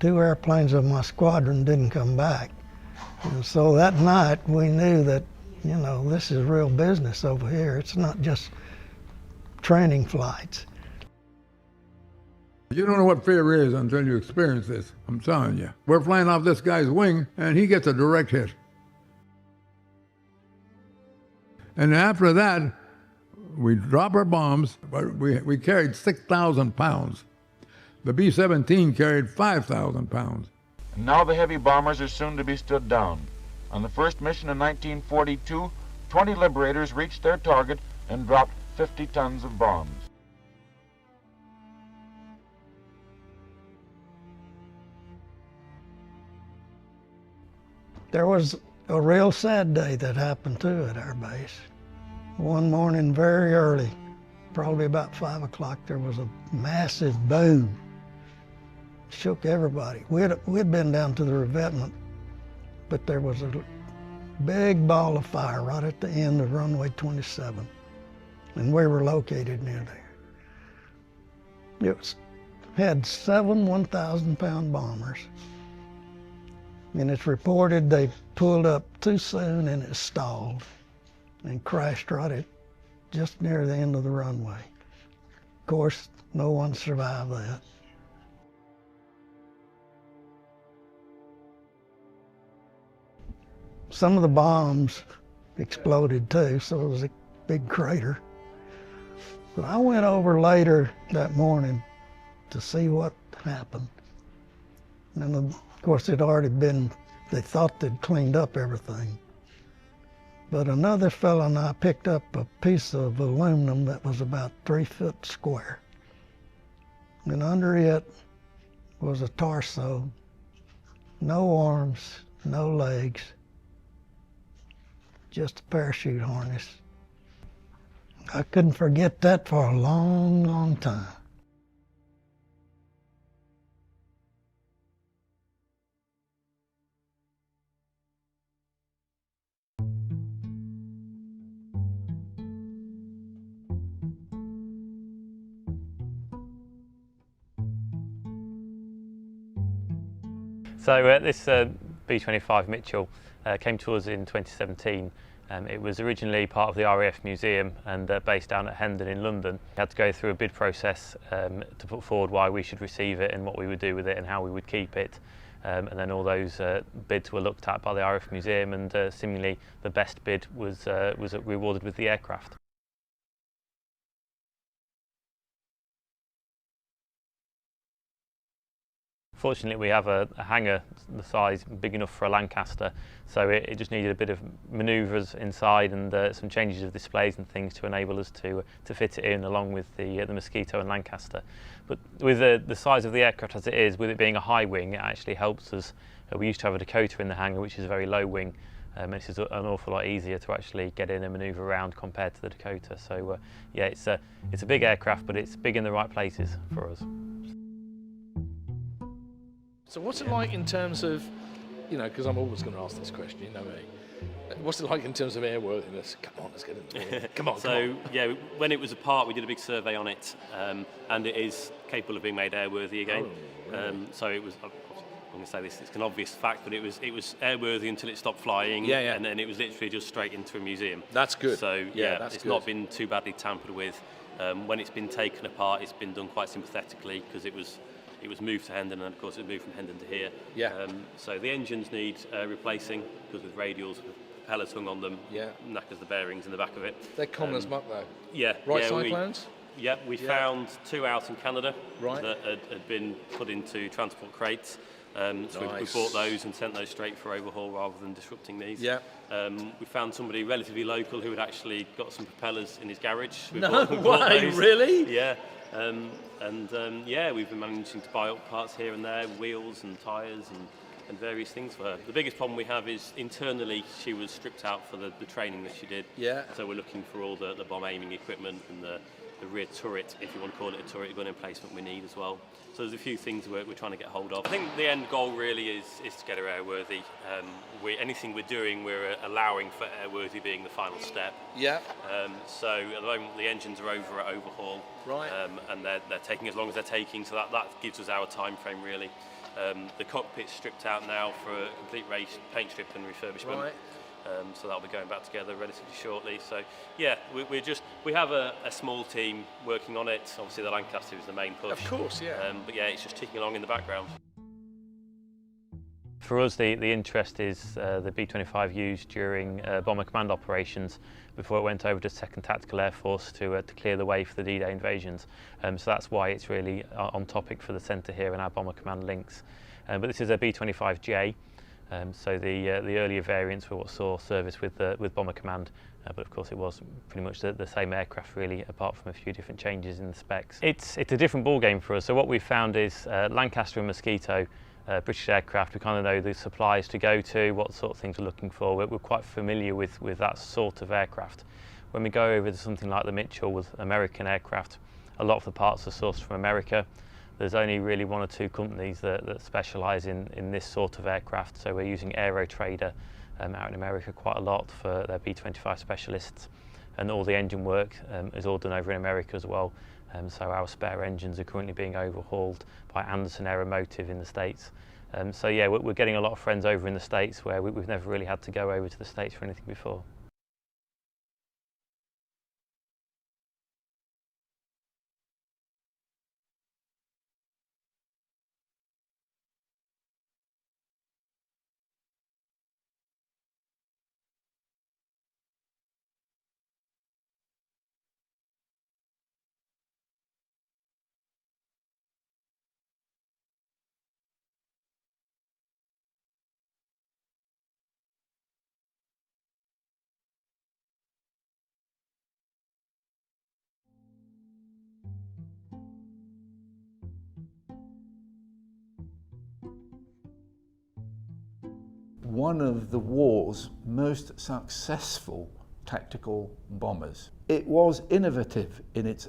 2 airplanes of my squadron didn't come back. And so that night we knew that, you know, this is real business over here. It's not just training flights. You don't know what fear is until you experience this, I'm telling you. We're flying off this guy's wing, and he gets a direct hit. And after that, we drop our bombs, but we carried 6,000 pounds. The B-17 carried 5,000 pounds. And now the heavy bombers are soon to be stood down. On the first mission in 1942, 20 Liberators reached their target and dropped 50 tons of bombs. There was a real sad day that happened too at our base. One morning very early, probably about 5 o'clock, there was a massive boom. Shook everybody. We'd been down to the revetment, but there was a big ball of fire right at the end of runway 27, and we were located near there. It had 7 1,000-pound bombers, and it's reported they pulled up too soon and it stalled and crashed right at just near the end of the runway. Of course, no one survived that. Some of the bombs exploded too, so it was a big crater. But I went over later that morning to see what happened. And of course, it had already been, they thought they'd cleaned up everything. But another fellow and I picked up a piece of aluminum that was about 3 foot square. And under it was a torso, no arms, no legs, just a parachute harness. I couldn't forget that for a long, long time. So this B-25 Mitchell came to us in 2017. It was originally part of the RAF Museum and based down at Hendon in London. We had to go through a bid process to put forward why we should receive it and what we would do with it and how we would keep it. And then all those bids were looked at by the RAF Museum, and seemingly the best bid was rewarded with the aircraft. Fortunately, we have a hangar the size big enough for a Lancaster, so it just needed a bit of manoeuvres inside and some changes of displays and things to enable us to fit it in along with the Mosquito and Lancaster. But with the size of the aircraft as it is, with it being a high wing, it actually helps us. We used to have a Dakota in the hangar, which is a very low wing, and it's an awful lot easier to actually get in and manoeuvre around compared to the Dakota. So yeah, it's a big aircraft, but it's big in the right places for us. So what's it like in terms of, you know, because I'm always going to ask this question, you know me. What's it like in terms of airworthiness? Come on, let's get into it. Come on, yeah, when it was apart, we did a big survey on it, and it is capable of being made airworthy again. Oh, really? So it was, I'm going to say this, it's an obvious fact, but it was airworthy until it stopped flying, and then it was literally just straight into a museum. That's good. So it's not been too badly tampered with. When it's been taken apart, it's been done quite sympathetically because it was moved to Hendon, and of course it moved from Hendon to here. Yeah. So the engines need replacing because with radials, with propellers hung on them, knackers the bearings in the back of it. They're common as muck though. Yeah. Right, Cyclones? We found 2 out in Canada right. that had been put into transport crates. So we bought those and sent those straight for overhaul rather than disrupting these. Yeah. We found somebody relatively local who had actually got some propellers in his garage. We no bought way, those. really? Yeah. We've been managing to buy up parts here and there, wheels and tyres and various things for her. The biggest problem we have is internally she was stripped out for the training that she did. Yeah. So we're looking for all the bomb aiming equipment and the rear turret, if you want to call it a turret, gun emplacement we need as well. So there's a few things we're trying to get hold of. I think the end goal really is to get her airworthy. Anything we're doing, we're allowing for airworthy being the final step. Yeah. So at the moment the engines are over at overhaul. Right. And they're taking as long as they're taking, so that gives us our time frame really. The cockpit's stripped out now for a complete race, paint strip and refurbishment. Right. So that'll be going back together relatively shortly. So yeah, we have a small team working on it. Obviously the Lancaster is the main push. Of course, yeah. But yeah, it's just ticking along in the background. For us, the interest is the B-25 used during Bomber Command operations before it went over to 2nd Tactical Air Force to clear the way for the D-Day invasions. So that's why it's really on topic for the centre here in our Bomber Command links. But this is a B-25J. So the earlier variants were what saw service with Bomber Command, but of course it was pretty much the same aircraft really, apart from a few different changes in the specs. It's a different ball game for us. So what we've found is Lancaster and Mosquito, British aircraft, we kind of know the supplies to go to, what sort of things we're looking for. We're quite familiar with that sort of aircraft. When we go over to something like the Mitchell with American aircraft, a lot of the parts are sourced from America. There's only really one or two companies that specialise in this sort of aircraft. So we're using Aero Trader out in America quite a lot for their B-25 specialists. And all the engine work is all done over in America as well. So our spare engines are currently being overhauled by Anderson Aeromotive in the States. So yeah, we're getting a lot of friends over in the States where we've never really had to go over to the States for anything before. One of the war's most successful tactical bombers. It was innovative in its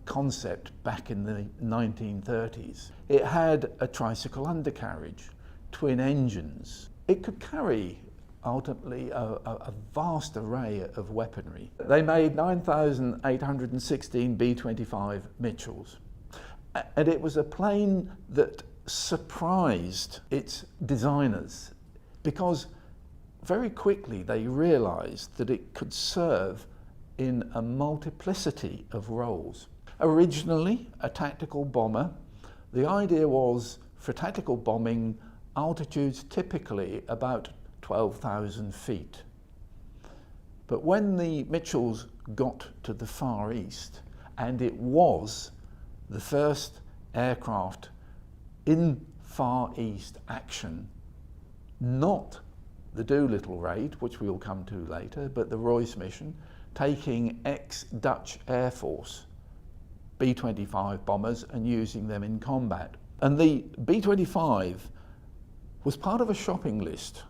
concept back in the 1930s. It had a tricycle undercarriage, twin engines. It could carry ultimately a vast array of weaponry. They made 9,816 B-25 Mitchells, and it was a plane that surprised its designers, because very quickly they realised that it could serve in a multiplicity of roles. Originally a tactical bomber, the idea was for tactical bombing altitudes typically about 12,000 feet. But when the Mitchells got to the Far East, and it was the first aircraft in Far East action, not the Doolittle raid, which we'll come to later, but the Royce mission, taking ex-Dutch Air Force B-25 bombers and using them in combat. And the B-25 was part of a shopping list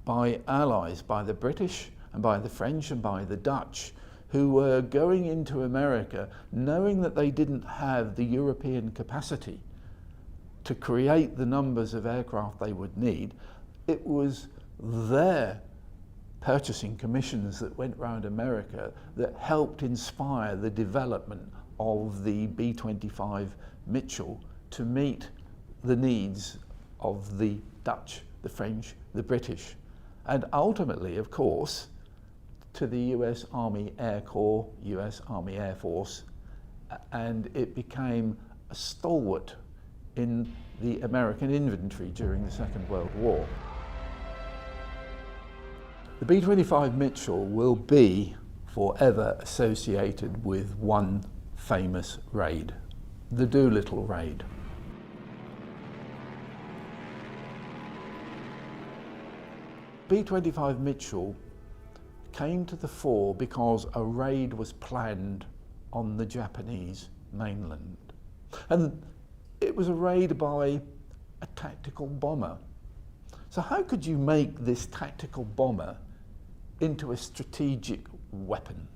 by allies, by the British and by the French and by the Dutch, who were going into America knowing that they didn't have the European capacity to create the numbers of aircraft they would need. It was their purchasing commissions that went around America that helped inspire the development of the B-25 Mitchell to meet the needs of the Dutch, the French, the British, and ultimately, of course, to the US Army Air Corps, US Army Air Force, and it became a stalwart in the American infantry during the Second World War. The B-25 Mitchell will be forever associated with one famous raid, the Doolittle raid. B-25 Mitchell came to the fore because a raid was planned on the Japanese mainland. And it was a raid by a tactical bomber. So how could you make this tactical bomber into a strategic weapon?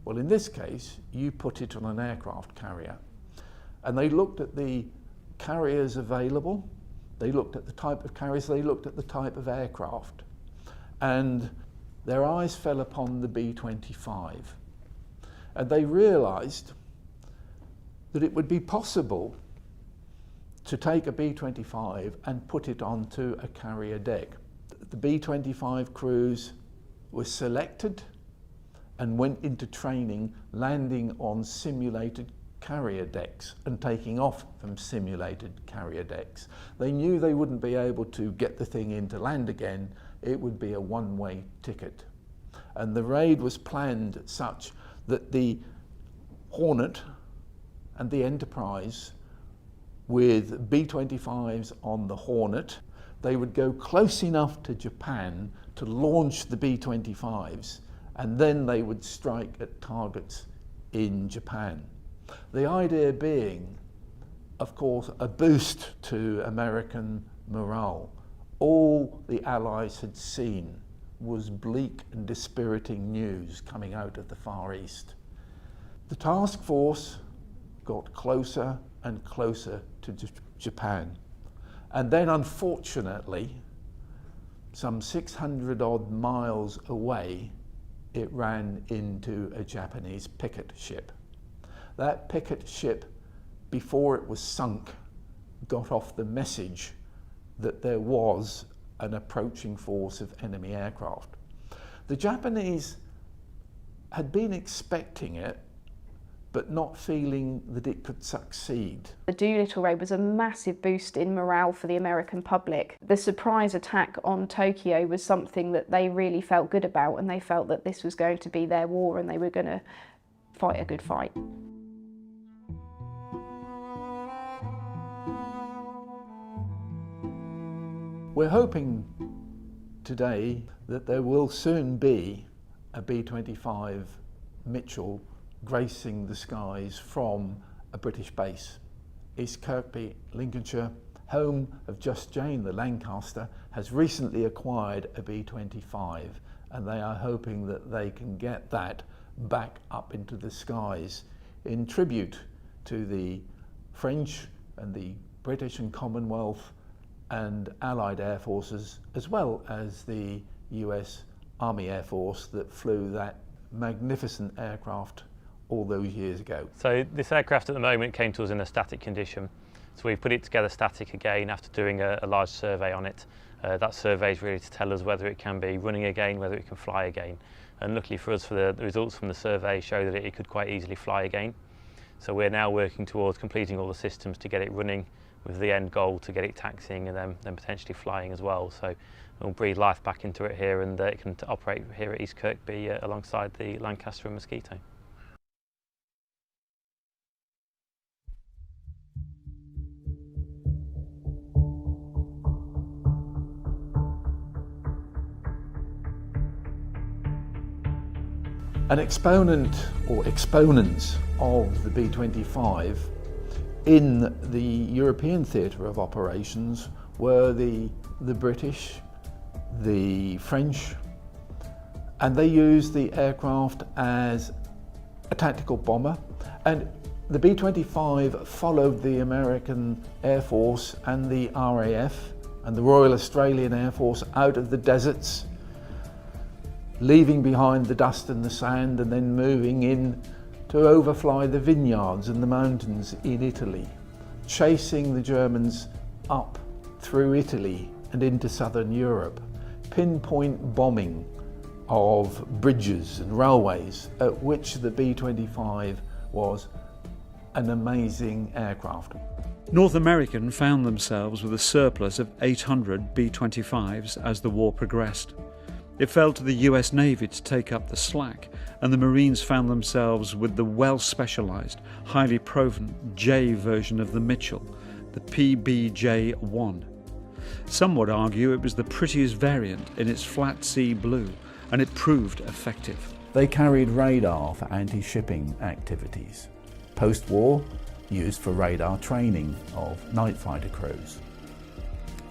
Well, in this case, you put it on an aircraft carrier, and they looked at the carriers available, they looked at the type of carriers, they looked at the type of aircraft, and their eyes fell upon the B-25, and they realized that it would be possible to take a B-25 and put it onto a carrier deck. The B-25 crews were selected and went into training landing on simulated carrier decks and taking off from simulated carrier decks. They knew they wouldn't be able to get the thing in to land again. It would be a one-way ticket. And the raid was planned such that the Hornet and the Enterprise, with B-25s on the Hornet, they would go close enough to Japan to launch the B-25s, and then they would strike at targets in Japan. The idea being, of course, a boost to American morale. All the Allies had seen was bleak and dispiriting news coming out of the Far East. The task force got closer and closer to Japan. And then, unfortunately, some 600 odd miles away, it ran into a Japanese picket ship. That picket ship, before it was sunk, got off the message that there was an approaching force of enemy aircraft. The Japanese had been expecting it, but not feeling that it could succeed. The Doolittle raid was a massive boost in morale for the American public. The surprise attack on Tokyo was something that they really felt good about, and they felt that this was going to be their war and they were going to fight a good fight. We're hoping today that there will soon be a B-25 Mitchell gracing the skies from a British base. East Kirkby, Lincolnshire, home of Just Jane, the Lancaster, has recently acquired a B-25, and they are hoping that they can get that back up into the skies in tribute to the French and the British and Commonwealth and Allied air forces, as well as the US Army Air Force that flew that magnificent aircraft all those years ago. So this aircraft at the moment came to us in a static condition. So we put it together static again after doing a large survey on it. That survey is really to tell us whether it can be running again, whether it can fly again. And luckily for us, the results from the survey show that it could quite easily fly again. So we're now working towards completing all the systems to get it running, with the end goal to get it taxiing and then potentially flying as well. So we'll breathe life back into it here, and it can operate here at East Kirkby alongside the Lancaster and Mosquito. An exponent or exponents of the B-25 in the European theatre of operations were the British, the French, and they used the aircraft as a tactical bomber. And the B-25 followed the American Air Force and the RAF and the Royal Australian Air Force out of the deserts, leaving behind the dust and the sand, and then moving in to overfly the vineyards and the mountains in Italy, chasing the Germans up through Italy and into southern Europe, pinpoint bombing of bridges and railways, at which the B-25 was an amazing aircraft. North American found themselves with a surplus of 800 B-25s as the war progressed. It fell to the US Navy to take up the slack, and the Marines found themselves with the well-specialised, highly proven J version of the Mitchell, the PBJ-1. Some would argue it was the prettiest variant in its flat sea blue, and it proved effective. They carried radar for anti-shipping activities. Post-war, used for radar training of night fighter crews.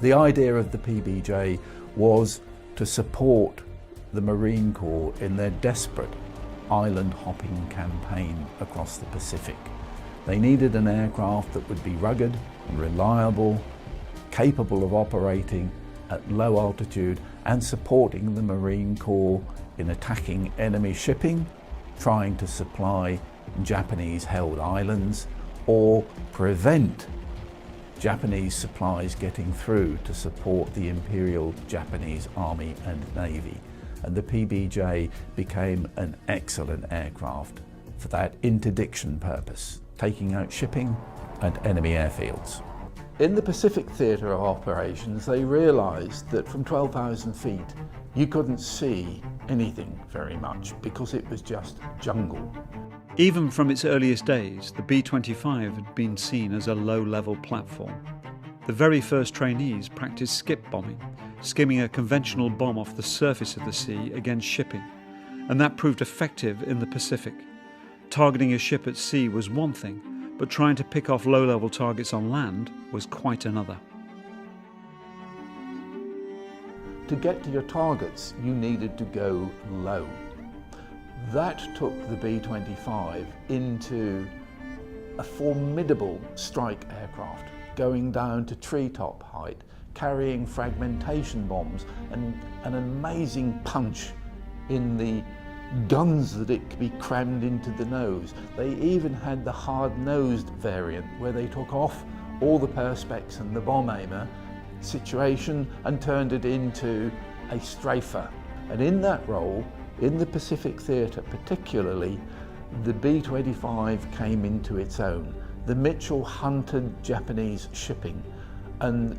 The idea of the PBJ was to support the Marine Corps in their desperate island hopping campaign across the Pacific. They needed an aircraft that would be rugged and reliable, capable of operating at low altitude and supporting the Marine Corps in attacking enemy shipping, trying to supply Japanese-held islands, or prevent Japanese supplies getting through to support the Imperial Japanese Army and Navy. And the PBJ became an excellent aircraft for that interdiction purpose, taking out shipping and enemy airfields. In the Pacific Theatre of Operations, they realised that from 12,000 feet, you couldn't see anything very much because it was just jungle. Even from its earliest days, the B-25 had been seen as a low-level platform. The very first trainees practiced skip bombing, skimming a conventional bomb off the surface of the sea against shipping, and that proved effective in the Pacific. Targeting a ship at sea was one thing, but trying to pick off low-level targets on land was quite another. To get to your targets, you needed to go low. That took the B-25 into a formidable strike aircraft, going down to treetop height, carrying fragmentation bombs and an amazing punch in the guns that it could be crammed into the nose. They even had the hard-nosed variant where they took off all the perspex and the bomb aimer situation and turned it into a strafer. And in that role, in the Pacific Theatre particularly, the B-25 came into its own. The Mitchell hunted Japanese shipping, and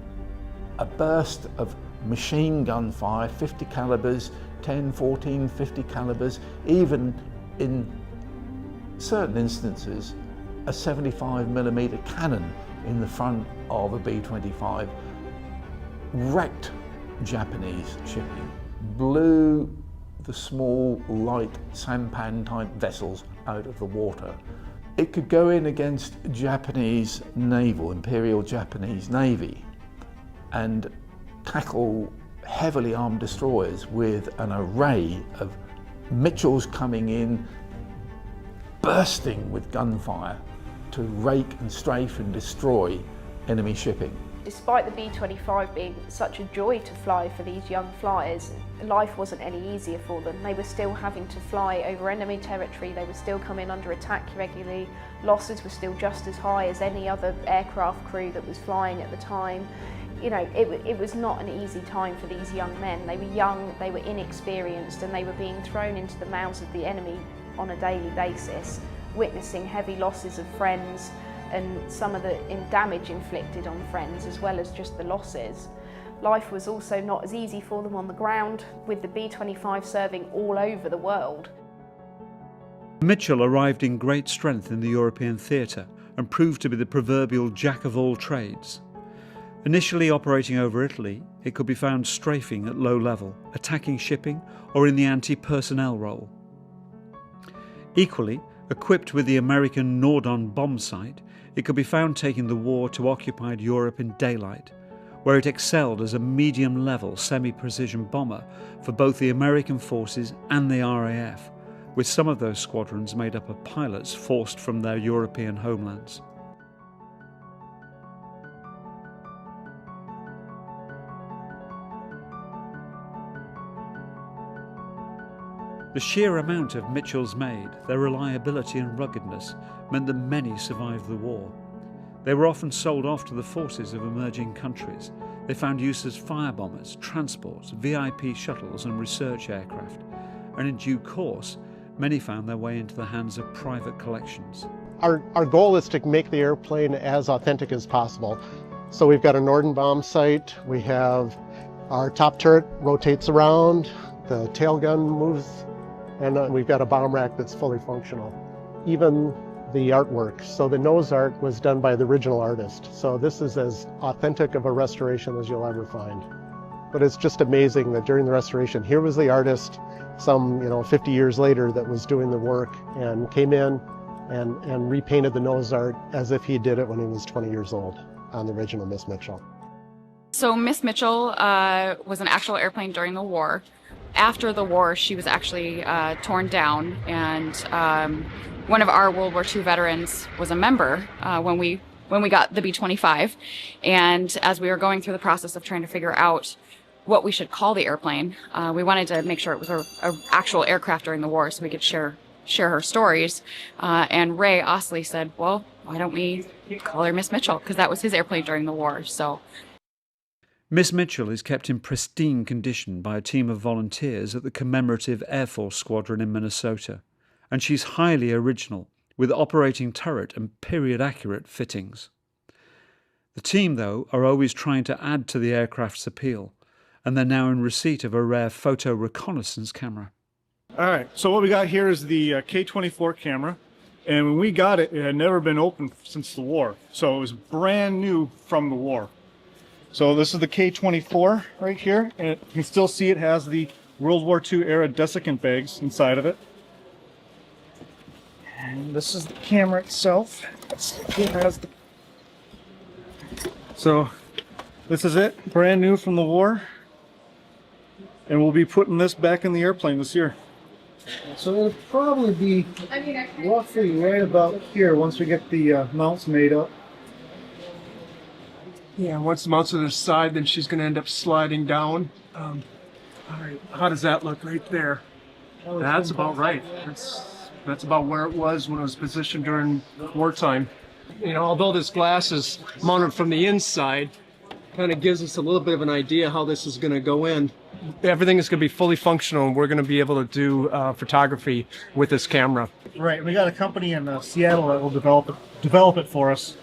a burst of machine gun fire, 50 calibers, 10, 14, 50 calibers, even in certain instances, a 75mm cannon in the front of a B-25 wrecked Japanese shipping, blew the small, light sampan-type vessels out of the water. It could go in against Japanese naval, Imperial Japanese Navy, and tackle heavily armed destroyers with an array of Mitchells coming in, bursting with gunfire to rake and strafe and destroy enemy shipping. Despite the B-25 being such a joy to fly for these young flyers, life wasn't any easier for them. They were still having to fly over enemy territory, they were still coming under attack regularly, losses were still just as high as any other aircraft crew that was flying at the time. You know, it was not an easy time for these young men. They were young, they were inexperienced, and they were being thrown into the mouths of the enemy on a daily basis, witnessing heavy losses of friends, and some of the damage inflicted on friends as well as just the losses. Life was also not as easy for them on the ground, with the B-25 serving all over the world. Mitchell arrived in great strength in the European theatre and proved to be the proverbial jack of all trades. Initially operating over Italy, it could be found strafing at low level, attacking shipping or in the anti-personnel role. Equally, equipped with the American Nordon bomb sight, it could be found taking the war to occupied Europe in daylight, where it excelled as a medium-level semi-precision bomber for both the American forces and the RAF, with some of those squadrons made up of pilots forced from their European homelands. The sheer amount of Mitchells made, their reliability and ruggedness, meant that many survived the war. They were often sold off to the forces of emerging countries. They found use as firebombers, transports, VIP shuttles and research aircraft. And in due course, many found their way into the hands of private collections. Our goal is to make the airplane as authentic as possible. So we've got a Norden bomb sight, we have our top turret rotates around, the tail gun moves, and we've got a bomb rack that's fully functional. Even the artwork, so the nose art was done by the original artist. So this is as authentic of a restoration as you'll ever find. But it's just amazing that during the restoration, here was the artist, some 50 years later, that was doing the work and came in and repainted the nose art as if he did it when he was 20 years old on the original Miss Mitchell. So Miss Mitchell was an actual airplane during the war, after the war, she was actually torn down, and one of our World War II veterans was a member when we got the B-25, and as we were going through the process of trying to figure out what we should call the airplane, we wanted to make sure it was a actual aircraft during the war so we could share her stories. And Ray Osley said, well, why don't we call her Miss Mitchell, because that was his airplane during the war. So Miss Mitchell is kept in pristine condition by a team of volunteers at the Commemorative Air Force Squadron in Minnesota, and she's highly original, with operating turret and period-accurate fittings. The team, though, are always trying to add to the aircraft's appeal, and they're now in receipt of a rare photo reconnaissance camera. All right, so what we got here is the K-24 camera, and when we got it, it had never been opened since the war, so it was brand new from the war. So this is the K-24 right here, and you can still see it has the World War II era desiccant bags inside of it. And this is the camera itself. It has the... So this is it, brand new from the war, and we'll be putting this back in the airplane this year. So it'll probably be roughly right about here once we get the mounts made up. Yeah, once the mounts are to the side, then she's going to end up sliding down. All right, how does that look right there? That's about right. That's about where it was when it was positioned during wartime. You know, although this glass is mounted from the inside, kind of gives us a little bit of an idea how this is going to go in. Everything is going to be fully functional, and we're going to be able to do photography with this camera. Right, we got a company in Seattle that will develop it for us.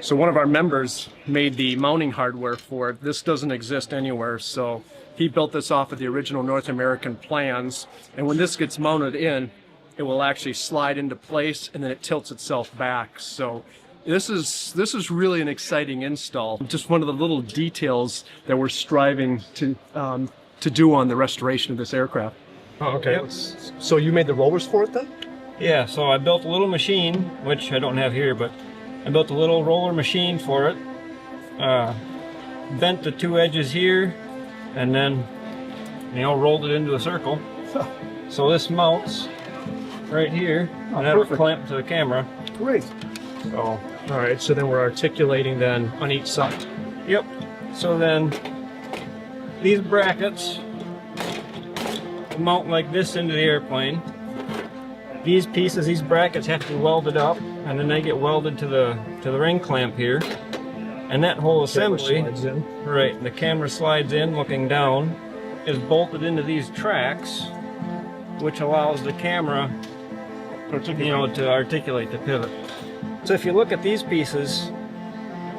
So one of our members made the mounting hardware for it. This doesn't exist anywhere, so he built this off of the original North American plans. And when this gets mounted in, it will actually slide into place, and then it tilts itself back. So this is really an exciting install. Just one of the little details that we're striving to do on the restoration of this aircraft. Oh, okay. Yep. So you made the rollers for it then? Yeah, so I built a little machine, which I don't have here, but I built a little roller machine for it. Bent the two edges here, and then, you know, rolled it into a circle. So this mounts right here, and that'll clamp to the camera. Great. So, all right, so then we're articulating then on each side. Yep. So then these brackets mount like this into the airplane. These pieces, these brackets have to be welded up, and then they get welded to the ring clamp here. And that whole assembly, right, the camera slides in looking down, is bolted into these tracks, which allows the camera, you know, to articulate the pivot. So if you look at these pieces,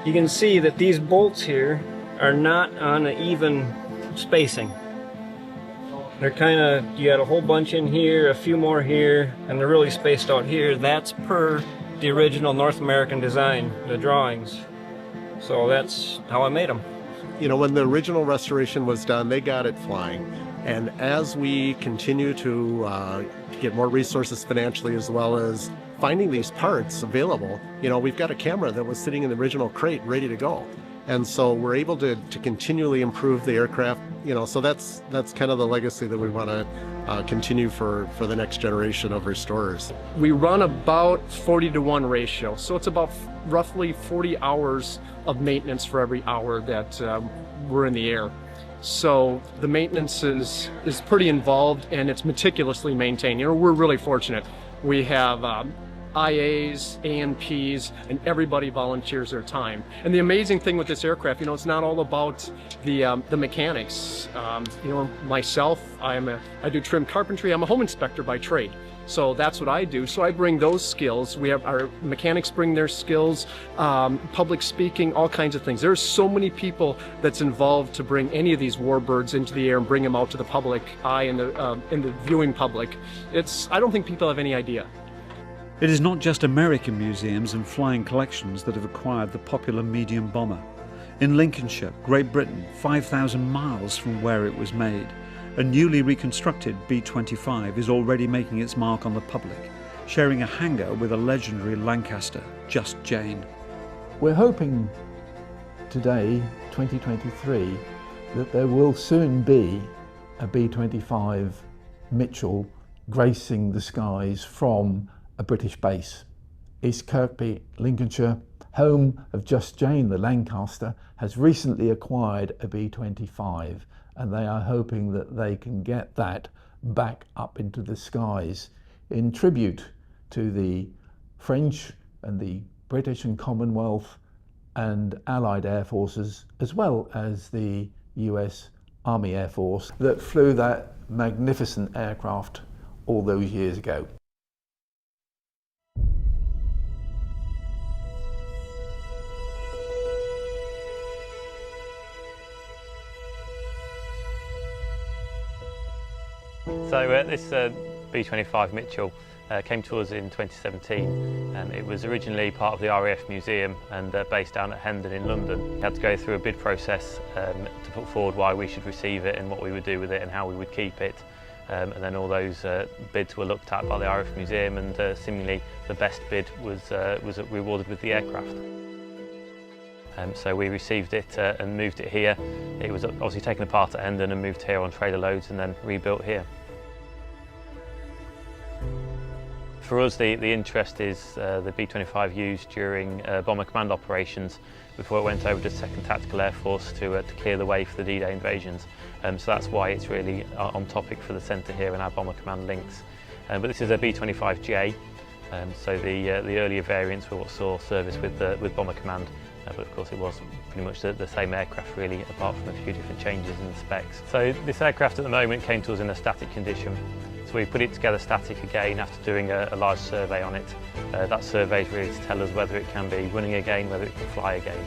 you can see that these bolts here are not on an even spacing. They're kind of, you got a whole bunch in here, a few more here, and they're really spaced out here. That's per the original North American design, the drawings. So that's how I made them. You know, when the original restoration was done, they got it flying. And as we continue to get more resources financially, as well as finding these parts available, you know, we've got a camera that was sitting in the original crate ready to go. And so we're able to continually improve the aircraft, you know, so that's kind of the legacy that we want to continue for the next generation of restorers. We run about 40-to-1 ratio, so it's about roughly 40 hours of maintenance for every hour that we're in the air. So the maintenance is pretty involved, and it's meticulously maintained. You know, we're really fortunate. We have IAs, ANPs, and everybody volunteers their time. And the amazing thing with this aircraft, you know, it's not all about the mechanics. You know, myself, I do trim carpentry. I'm a home inspector by trade. So that's what I do. So I bring those skills. We have our mechanics bring their skills, public speaking, all kinds of things. There's so many people that's involved to bring any of these warbirds into the air and bring them out to the public eye and the viewing public. I don't think people have any idea. It is not just American museums and flying collections that have acquired the popular medium bomber. In Lincolnshire, Great Britain, 5,000 miles from where it was made, a newly reconstructed B-25 is already making its mark on the public, sharing a hangar with a legendary Lancaster, Just Jane. We're hoping today, 2023, that there will soon be a B-25 Mitchell gracing the skies from a British base. East Kirkby, Lincolnshire, home of Just Jane the Lancaster, has recently acquired a B-25, and they are hoping that they can get that back up into the skies in tribute to the French and the British and Commonwealth and Allied Air Forces, as well as the US Army Air Force that flew that magnificent aircraft all those years ago. So this B-25 Mitchell came to us in 2017. It was originally part of the RAF Museum and based down at Hendon in London. We had to go through a bid process to put forward why we should receive it and what we would do with it and how we would keep it. And then all those bids were looked at by the RAF Museum, and seemingly the best bid was rewarded with the aircraft. So we received it and moved it here. It was obviously taken apart at Hendon and moved here on trailer loads and then rebuilt here. For us, the interest is the B-25 used during Bomber Command operations before it went over to 2nd Tactical Air Force to clear the way for the D-Day invasions. So that's why it's really on topic for the centre here in our Bomber Command links. But this is a B-25J, so the earlier variants were what saw service with Bomber Command. But of course it was pretty much the same aircraft really, apart from a few different changes in the specs. So this aircraft at the moment came to us in a static condition. So we put it together static again after doing a large survey on it. That survey is really to tell us whether it can be running again, whether it can fly again.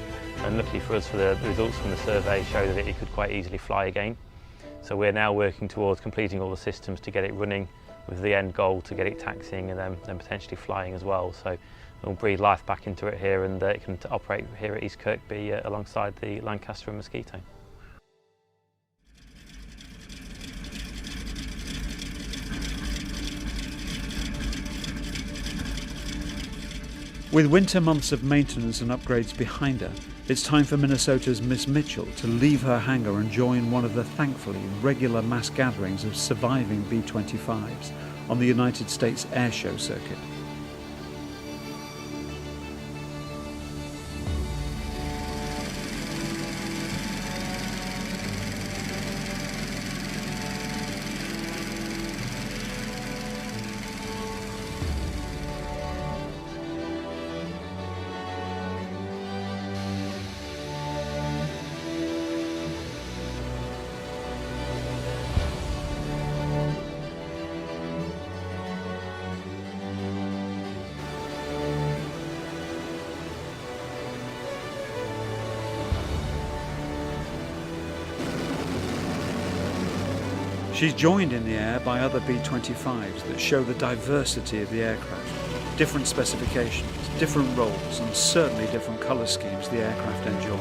And luckily for us, the results from the survey show that it could quite easily fly again. So we're now working towards completing all the systems to get it running, with the end goal to get it taxiing and then potentially flying as well. So we'll breathe life back into it here, and it can operate here at East Kirkby alongside the Lancaster and Mosquito. With winter months of maintenance and upgrades behind her, it's time for Minnesota's Miss Mitchell to leave her hangar and join one of the thankfully regular mass gatherings of surviving B-25s on the United States Air Show circuit. She's joined in the air by other B-25s that show the diversity of the aircraft, different specifications, different roles, and certainly different colour schemes the aircraft enjoy.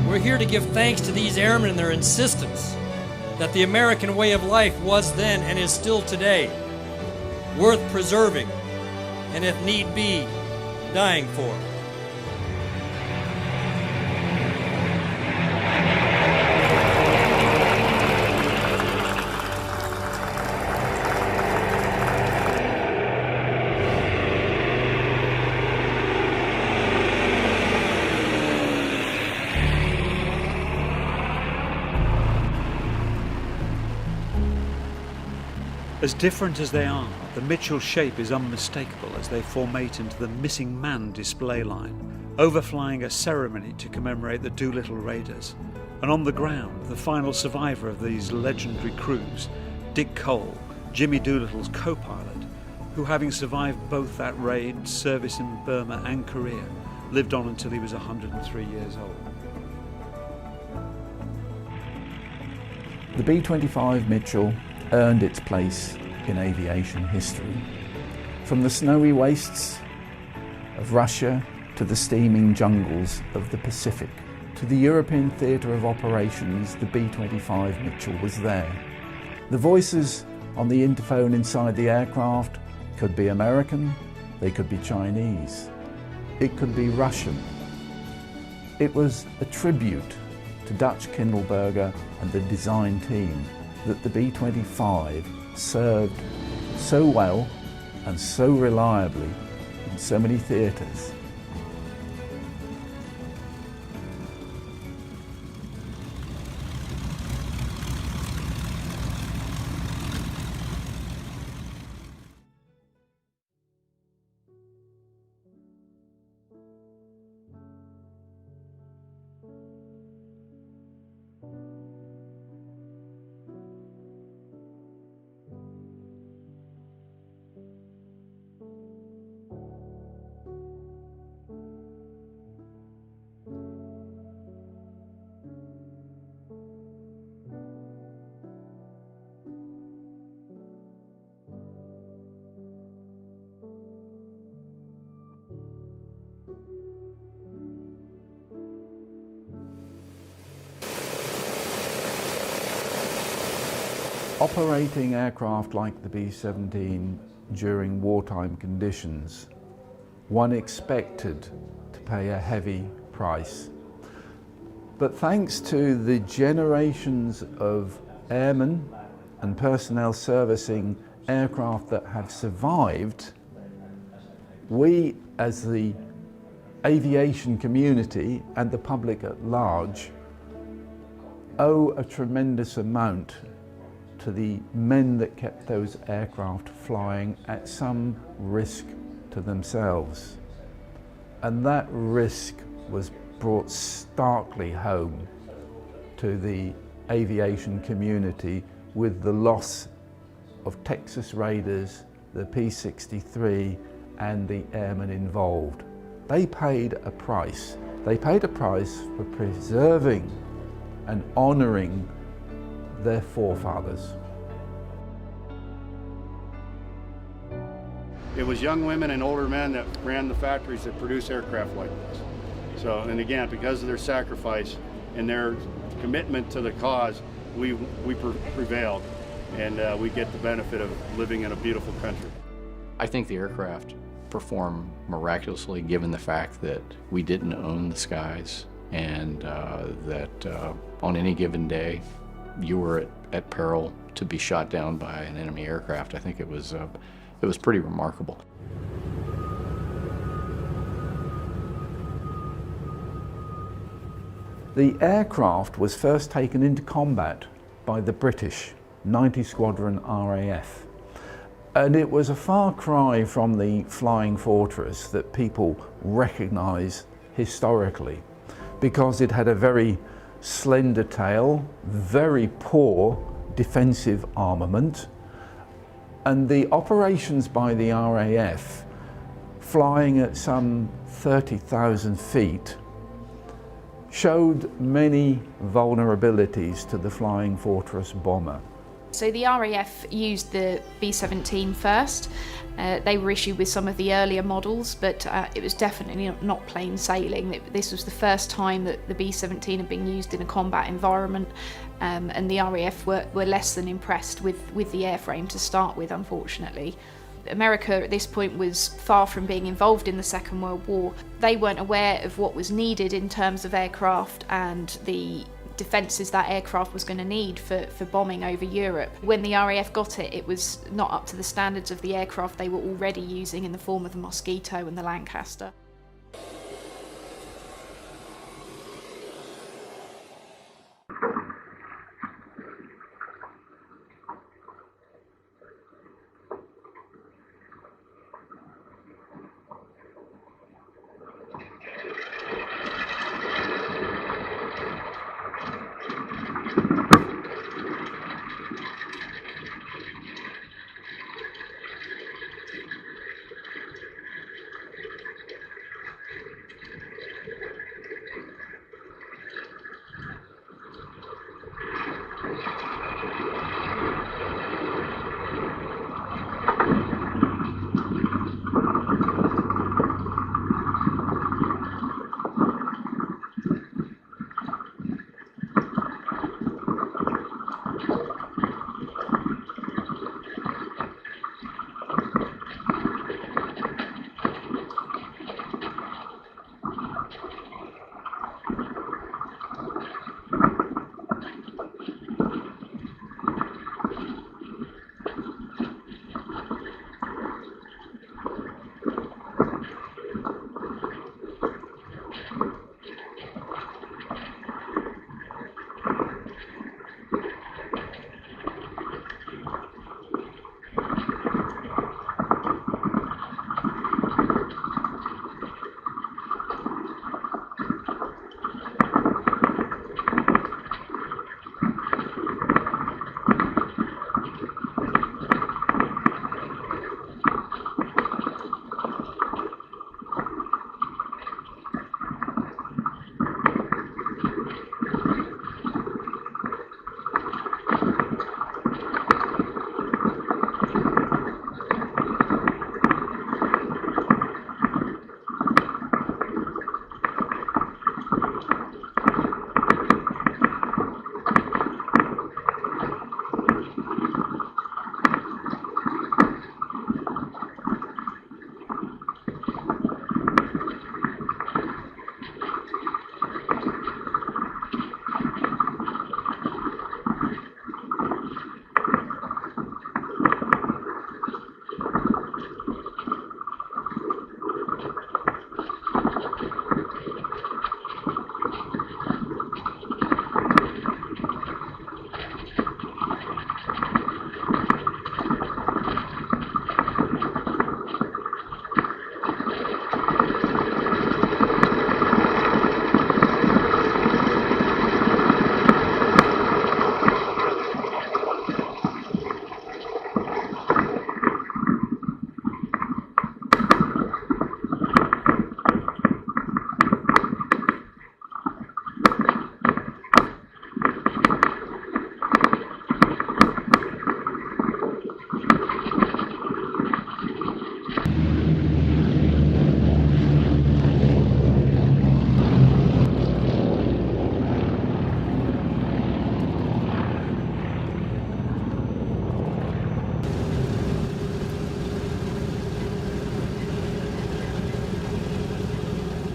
We're here to give thanks to these airmen and their insistence that the American way of life was then and is still today worth preserving, and if need be, dying for. As different as they are, the Mitchell shape is unmistakable as they formate into the missing man display line, overflying a ceremony to commemorate the Doolittle Raiders. And on the ground, the final survivor of these legendary crews, Dick Cole, Jimmy Doolittle's co-pilot, who, having survived both that raid, service in Burma and Korea, lived on until he was 103 years old. The B-25 Mitchell earned its place in aviation history. From the snowy wastes of Russia to the steaming jungles of the Pacific. To the European theatre of operations, the B-25 Mitchell was there. The voices on the interphone inside the aircraft could be American, they could be Chinese, it could be Russian. It was a tribute to Dutch Kindleberger and the design team that the B-25 served so well and so reliably in so many theatres. Operating aircraft like the B-17 during wartime conditions, one expected to pay a heavy price. But thanks to the generations of airmen and personnel servicing aircraft that have survived, we as the aviation community and the public at large owe a tremendous amount to the men that kept those aircraft flying at some risk to themselves. And that risk was brought starkly home to the aviation community with the loss of Texas Raiders, the P-63 and the airmen involved. They paid a price. They paid a price for preserving and honouring their forefathers. It was young women and older men that ran the factories that produce aircraft like this. So, and again, because of their sacrifice and their commitment to the cause, we prevailed, and we get the benefit of living in a beautiful country. I think the aircraft performed miraculously given the fact that we didn't own the skies, and that on any given day you were at peril to be shot down by an enemy aircraft. I think it was pretty remarkable. The aircraft was first taken into combat by the British 90 Squadron RAF, and it was a far cry from the Flying Fortress that people recognise historically, because it had a very slender tail, very poor defensive armament, and the operations by the RAF, flying at some 30,000 feet, showed many vulnerabilities to the Flying Fortress bomber. So the RAF used the B-17 first. They were issued with some of the earlier models, but it was definitely not plain sailing. This was the first time that the B-17 had been used in a combat environment, and the RAF were less than impressed with the airframe to start with, unfortunately. America at this point was far from being involved in the Second World War. They weren't aware of what was needed in terms of aircraft and the defences that aircraft was going to need for bombing over Europe. When the RAF got it, it was not up to the standards of the aircraft they were already using in the form of the Mosquito and the Lancaster.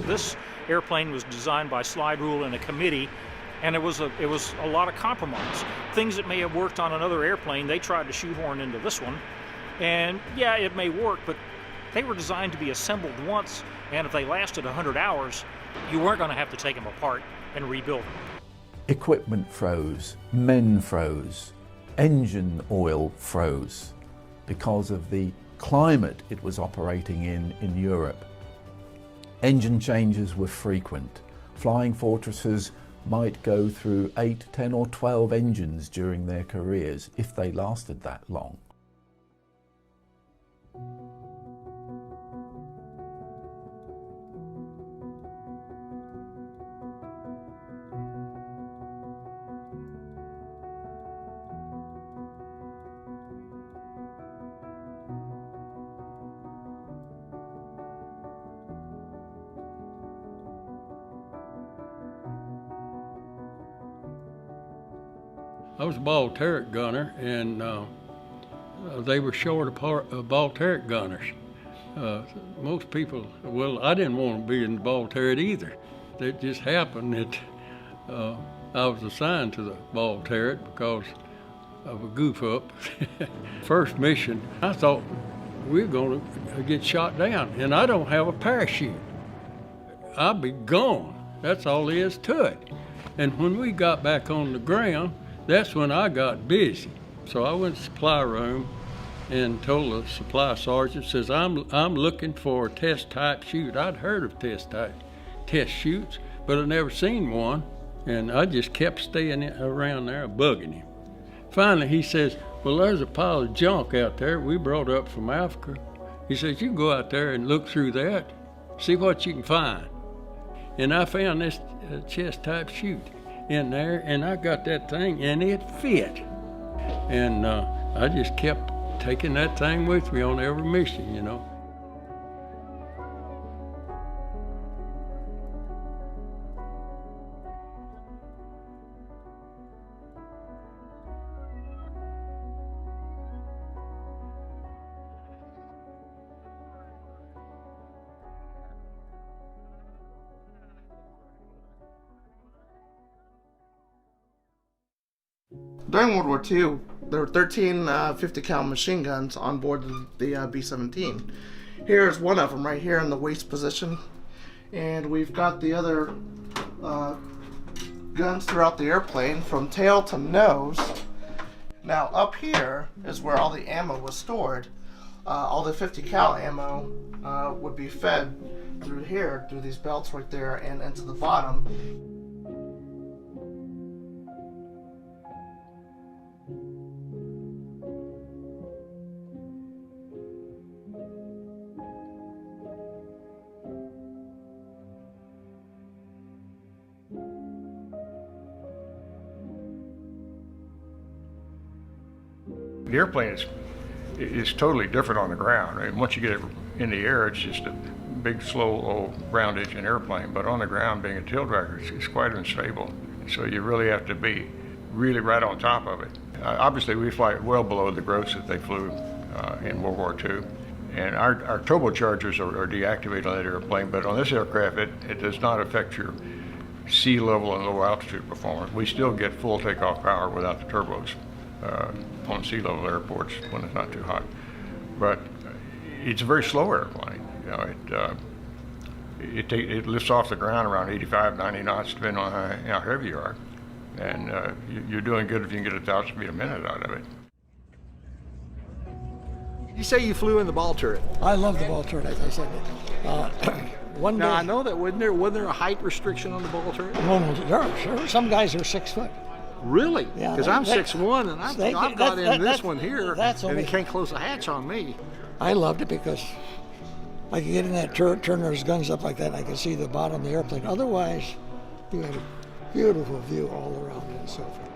This airplane was designed by Slide Rule and a committee, and it was a lot of compromise. Things that may have worked on another airplane, they tried to shoehorn into this one. And yeah, it may work, but they were designed to be assembled once, and if they lasted 100 hours, you weren't going to have to take them apart and rebuild them. Equipment froze, men froze, engine oil froze because of the climate it was operating in Europe. Engine changes were frequent. Flying Fortresses might go through 8, 10 or 12 engines during their careers if they lasted that long. I was a ball turret gunner, and they were short of ball turret gunners. Most people, well, I didn't want to be in the ball turret either. It just happened that I was assigned to the ball turret because of a goof up. First mission, I thought we were going to get shot down, and I don't have a parachute. I'll be gone. That's all there is to it. And when we got back on the ground, that's when I got busy. So I went to the supply room and told the supply sergeant, says, I'm looking for a test type chute. I'd heard of test chutes, but I'd never seen one. And I just kept staying around there bugging him. Finally, he says, well, there's a pile of junk out there we brought up from Africa. He says, you can go out there and look through that, see what you can find. And I found this chest type chute in there, and I got that thing, and it fit. And I just kept taking that thing with me on every mission, you know. During World War II, there were 13 50 cal machine guns on board the B-17. Here's one of them right here in the waist position, and we've got the other guns throughout the airplane from tail to nose. Now up here is where all the ammo was stored. All the 50 cal ammo would be fed through here, through these belts right there, and into the bottom. The airplane is totally different on the ground. And once you get it in the air, it's just a big, slow, old round engine airplane. But on the ground, being a tail dragger, it's quite unstable. So you really have to be really right on top of it. Obviously, we fly well below the gross that they flew in World War II. And our turbochargers are deactivated on that airplane, but on this aircraft, it does not affect your sea level and low altitude performance. We still get full takeoff power without the turbos on sea level airports when it's not too hot. But it's a very slow airplane. You know, it lifts off the ground around 85, 90 knots, depending on how heavy you are. And you're doing good if you can get 1,000 feet a minute out of it. You say you flew in the ball turret. I love the ball turret, as I said. One day. Now I know that wasn't there a height restriction on the ball turret? No, there are some guys are 6 foot. Really? Yeah, Because I'm 6'1", and I've got in this one here, that's and only, he can't close the hatch on me. I loved it because I could get in that turret, turn those guns up like that, and I could see the bottom of the airplane. Otherwise, you had a beautiful view all around it and so forth.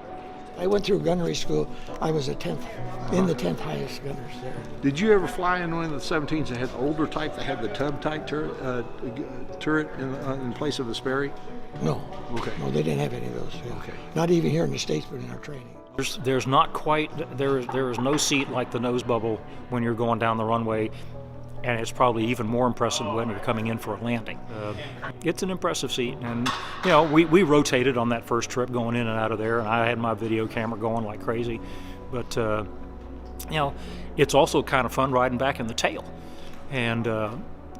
I went through gunnery school. I was in the 10th highest gunners there. Did you ever fly in one of the 17s that had the older type that had the tub type turret in place of the Sperry? No. Okay. No, they didn't have any of those. Yeah. Okay. Not even here in the States, but in our training. There's not quite, there is no seat like the nose bubble when you're going down the runway, and it's probably even more impressive when you're coming in for a landing. It's an impressive seat, and you know, we rotated on that first trip going in and out of there, and I had my video camera going like crazy, but you know, it's also kind of fun riding back in the tail, and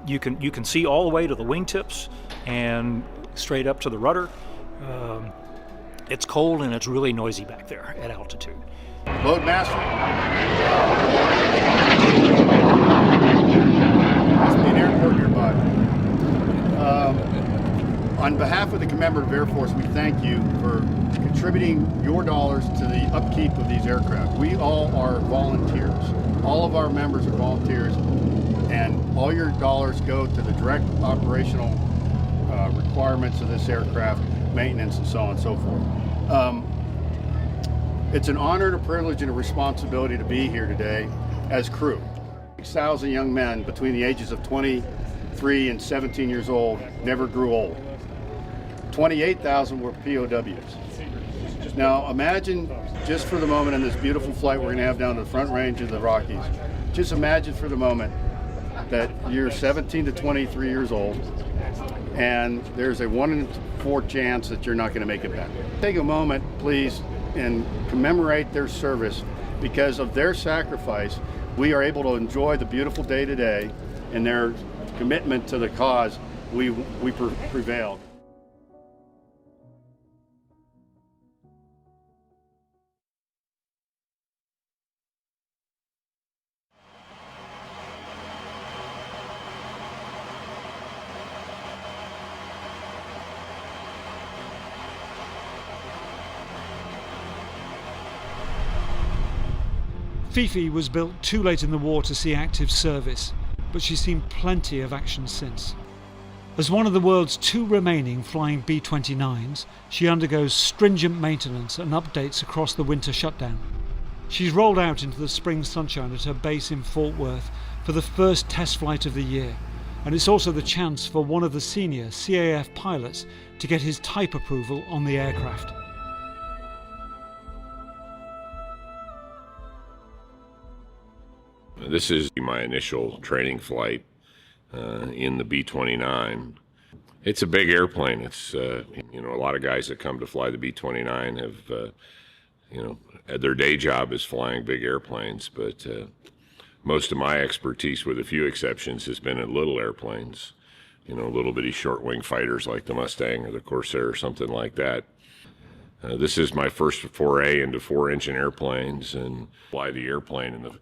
you can see all the way to the wingtips and straight up to the rudder. It's cold and it's really noisy back there at altitude. Load master. Must be an airport nearby. On behalf of the Commemorative Air Force, we thank you for contributing your dollars to the upkeep of these aircraft. We all are volunteers. All of our members are volunteers, and all your dollars go to the direct operational requirements of this aircraft, maintenance, and so on and so forth. It's an honor and a privilege and a responsibility to be here today as crew. 6,000 young men between the ages of 23 and 17 years old never grew old. 28,000 were POWs. Now imagine just for the moment in this beautiful flight we're going to have down to the front range of the Rockies, just imagine for the moment that you're 17 to 23 years old and there's a 1 in 4 chance that you're not going to make it back. Take a moment, please, and commemorate their service. Because of their sacrifice, we are able to enjoy the beautiful day today, and their commitment to the cause, we prevailed. Fifi was built too late in the war to see active service, but she's seen plenty of action since. As one of the world's 2 remaining flying B-29s, she undergoes stringent maintenance and updates across the winter shutdown. She's rolled out into the spring sunshine at her base in Fort Worth for the first test flight of the year, and it's also the chance for one of the senior CAF pilots to get his type approval on the aircraft. This is my initial training flight in the B-29. It's a big airplane. It's, you know, a lot of guys that come to fly the B-29 have, you know, their day job is flying big airplanes, but most of my expertise, with a few exceptions, has been in little airplanes, you know, little bitty short wing fighters like the Mustang or the Corsair or something like that. This is my first foray into 4-engine airplanes, and fly the airplane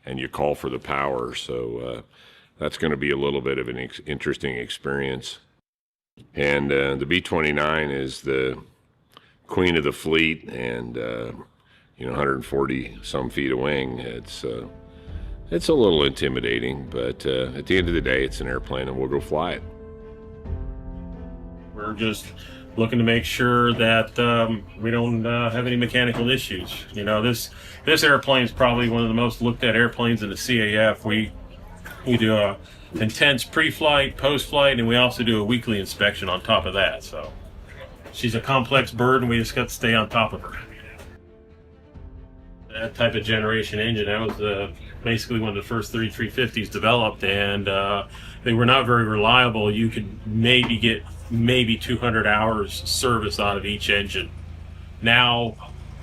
and you call for the power, so that's going to be a little bit of an interesting experience. And the B-29 is the queen of the fleet, and you know, 140 some feet of wing. It's a little intimidating, but at the end of the day, it's an airplane, and we'll go fly it. We're just looking to make sure that we don't have any mechanical issues. You know, this airplane is probably one of the most looked at airplanes in the CAF. We do a intense pre-flight, post-flight, and we also do a weekly inspection on top of that. So she's a complex bird, and we just got to stay on top of her. That type of generation engine, that was basically one of the first 3350s developed, and they were not very reliable. You could maybe get 200 hours service out of each engine. Now,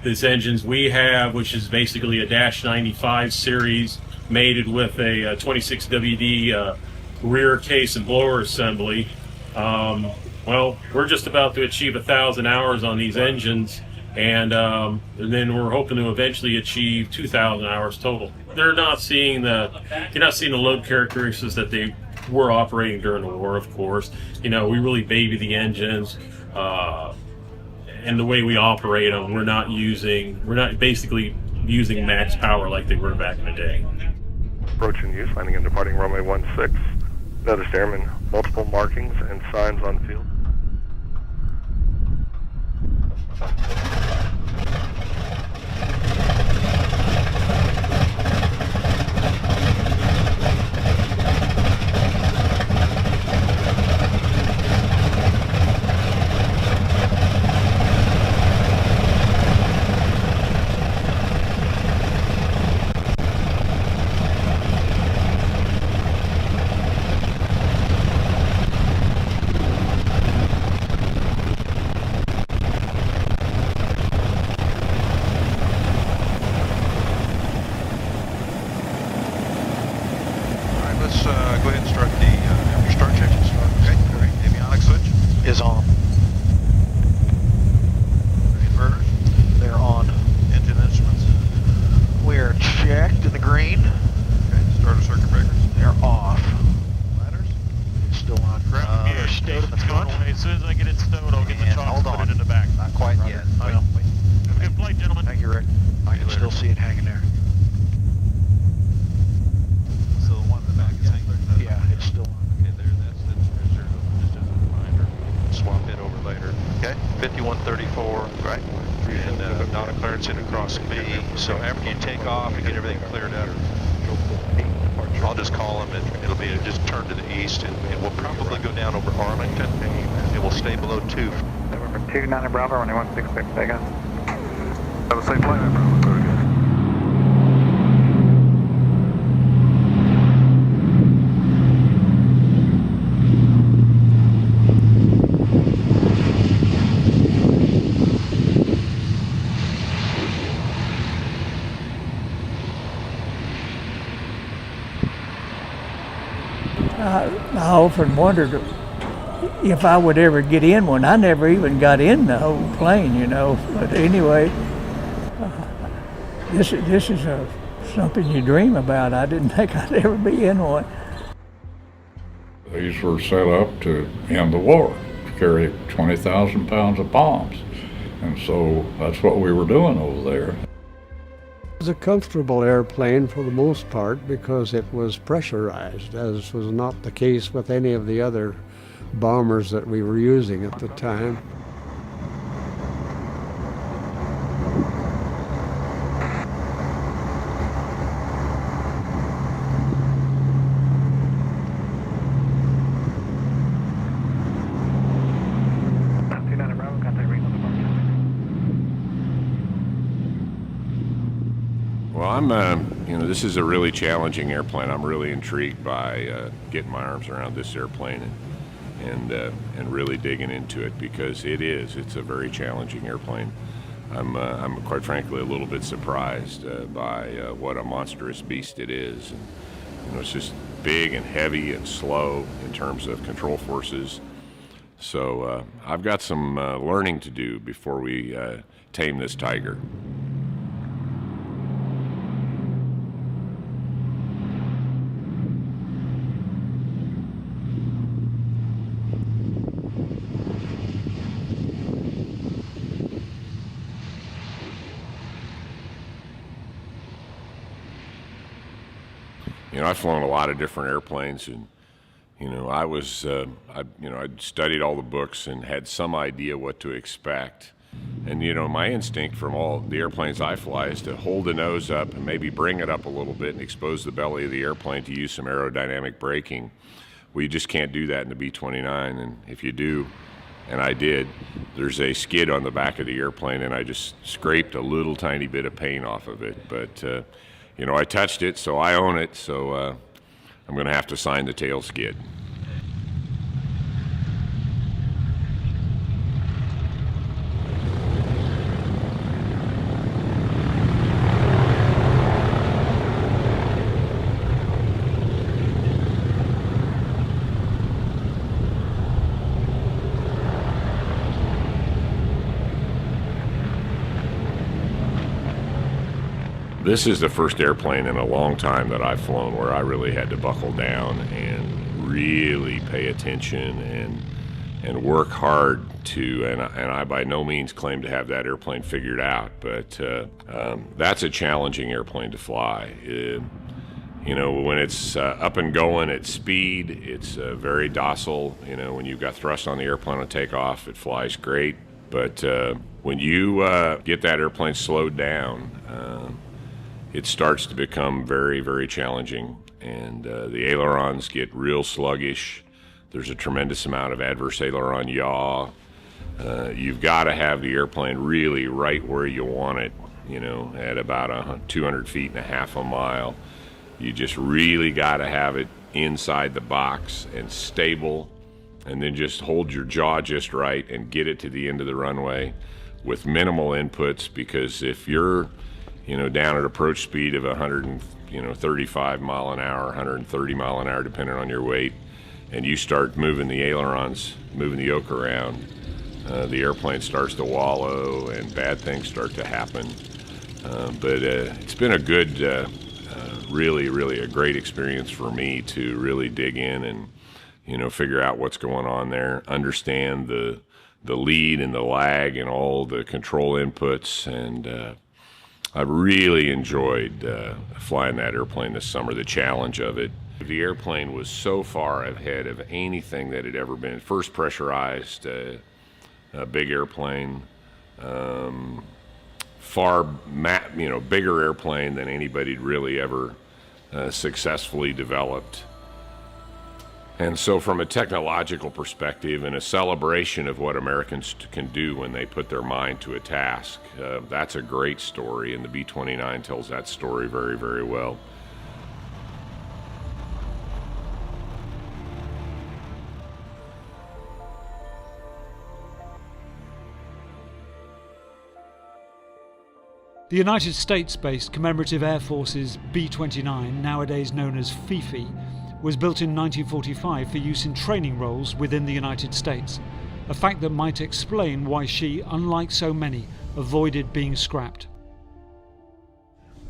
this engines we have, which is basically a -95 series, mated with a 26WD rear case and blower assembly. Well, we're just about to achieve 1,000 hours on these engines, and then we're hoping to eventually achieve 2,000 hours total. They're not seeing you're not seeing the load characteristics that they were operating during the war, of course. We really baby the engines, and the way we operate them, we're not basically using max power like they were back in the day. Approach and use, landing and departing runway 16. Noticed airmen, multiple markings and signs on field. Go ahead and start your start check and start. Okay, all right. Avionics switch is on. Inverters, they're on. Engine instruments. We're checked in the green. Okay, starter circuit breakers. They're off. Ladders, still on. Ground gear statement's going away. As soon as I get it stowed, I'll get the chalk and put it in the back. Not quite yet. Wait. Good flight, gentlemen. Thank you, Rick. I can still see it hanging there. So the one in the back is hanging. Yeah, it's still on. Okay, that's just a reminder. Swap it over later. Okay, 5134. Right. And not a clearance in across B. So after you take off and get everything cleared out, I'll just call them and it'll be just turn to the east and we'll probably go down over Arlington and we'll stay below 2. November 29 Bravo, 2166 Vega. Have a safe flight, Bravo. Very good. I often wondered if I would ever get in one. I never even got in the whole plane, But anyway, this is something you dream about. I didn't think I'd ever be in one. These were set up to end the war, to carry 20,000 pounds of bombs. And so that's what we were doing over there. It was a comfortable airplane for the most part because it was pressurized, as was not the case with any of the other bombers that we were using at the time. Well, this is a really challenging airplane. I'm really intrigued by getting my arms around this airplane and really digging into it because it's a very challenging airplane. I'm quite frankly a little bit surprised by what a monstrous beast it is. And, it's just big and heavy and slow in terms of control forces. So I've got some learning to do before we tame this tiger. I've flown a lot of different airplanes, and I'd studied all the books and had some idea what to expect. And my instinct from all the airplanes I fly is to hold the nose up and maybe bring it up a little bit and expose the belly of the airplane to use some aerodynamic braking. Well, you just can't do that in the B-29, and if you do, and I did, there's a skid on the back of the airplane, and I just scraped a little tiny bit of paint off of it, but I touched it, so I own it, so I'm going to have to sign the tail skid. This is the first airplane in a long time that I've flown where I really had to buckle down and really pay attention and work hard to, and I by no means claim to have that airplane figured out, but that's a challenging airplane to fly. You know, when it's up and going at speed, it's very docile. You know, when you've got thrust on the airplane on takeoff, it flies great. But when you get that airplane slowed down, it starts to become very, very challenging. And the ailerons get real sluggish. There's a tremendous amount of adverse aileron yaw. You've got to have the airplane really right where you want it, you know, at about 200 feet and a half a mile. You just really got to have it inside the box and stable, and then just hold your jaw just right and get it to the end of the runway with minimal inputs, because if you're, you know, down at approach speed of 135 mile an hour, 130 mile an hour, depending on your weight, and you start moving the ailerons, moving the yoke around, the airplane starts to wallow and bad things start to happen. But it's been a good, really a great experience for me to really dig in and, you know, figure out what's going on there, understand the lead and the lag and all the control inputs, and I really enjoyed flying that airplane this summer, the challenge of it. The airplane was so far ahead of anything that had ever been. First pressurized big airplane, bigger airplane than anybody'd really ever successfully developed. And so from a technological perspective and a celebration of what Americans can do when they put their mind to a task, that's a great story, and the B-29 tells that story very, very well. The United States-based Commemorative Air Force's B-29, nowadays known as FIFI, was built in 1945 for use in training roles within the United States, a fact that might explain why she, unlike so many, avoided being scrapped.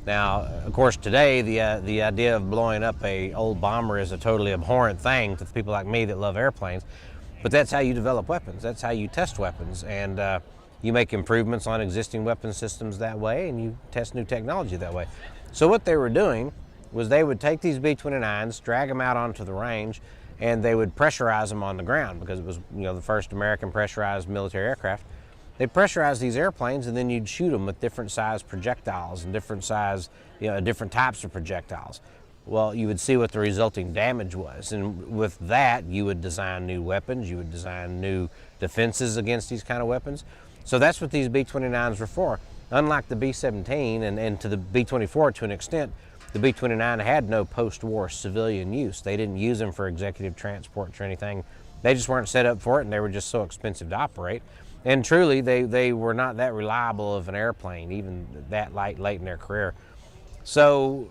Now, of course, today the idea of blowing up an old bomber is a totally abhorrent thing to people like me that love airplanes, but that's how you develop weapons, that's how you test weapons, and you make improvements on existing weapon systems that way, and you test new technology that way. So what they were doing was they would take these B-29s, drag them out onto the range, and they would pressurize them on the ground, because it was, you know, the first American pressurized military aircraft. They'd pressurize these airplanes, and then you'd shoot them with different size projectiles and different types of projectiles. Well, you would see what the resulting damage was, and with that, you would design new weapons, you would design new defenses against these kind of weapons. So that's what these B-29s were for. Unlike the B-17 and to the B-24 to an extent, the B-29 had no post-war civilian use. They didn't use them for executive transports or anything. They just weren't set up for it, and they were just so expensive to operate. And truly, they were not that reliable of an airplane, even that late in their career. So,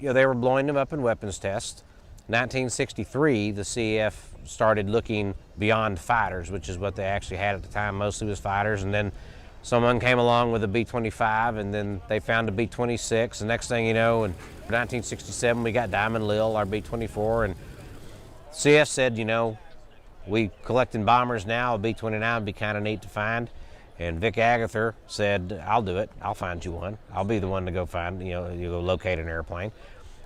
they were blowing them up in weapons tests. 1963, the CAF started looking beyond fighters, which is what they actually had at the time, mostly was fighters, and then someone came along with a B-25, and then they found a B-26. The next thing you know, in 1967, we got Diamond Lil, our B-24, and CF said, you know, we collecting bombers now, a B-29 would be kind of neat to find. And Vic Agather said, I'll do it, I'll find you one. I'll be the one to go find, you go locate an airplane.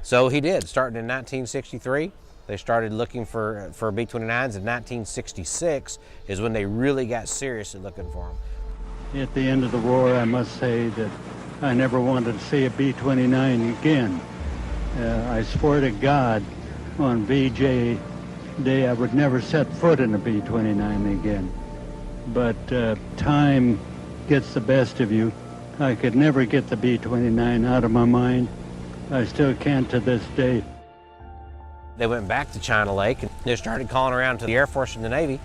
So he did, starting in 1963. They started looking for B-29s. In 1966 is when they really got serious at looking for them. At the end of the war, I must say that I never wanted to see a B-29 again. I swore to God on VJ Day I would never set foot in a B-29 again. But time gets the best of you. I could never get the B-29 out of my mind. I still can't to this day. They went back to China Lake and they started calling around to the Air Force and the Navy,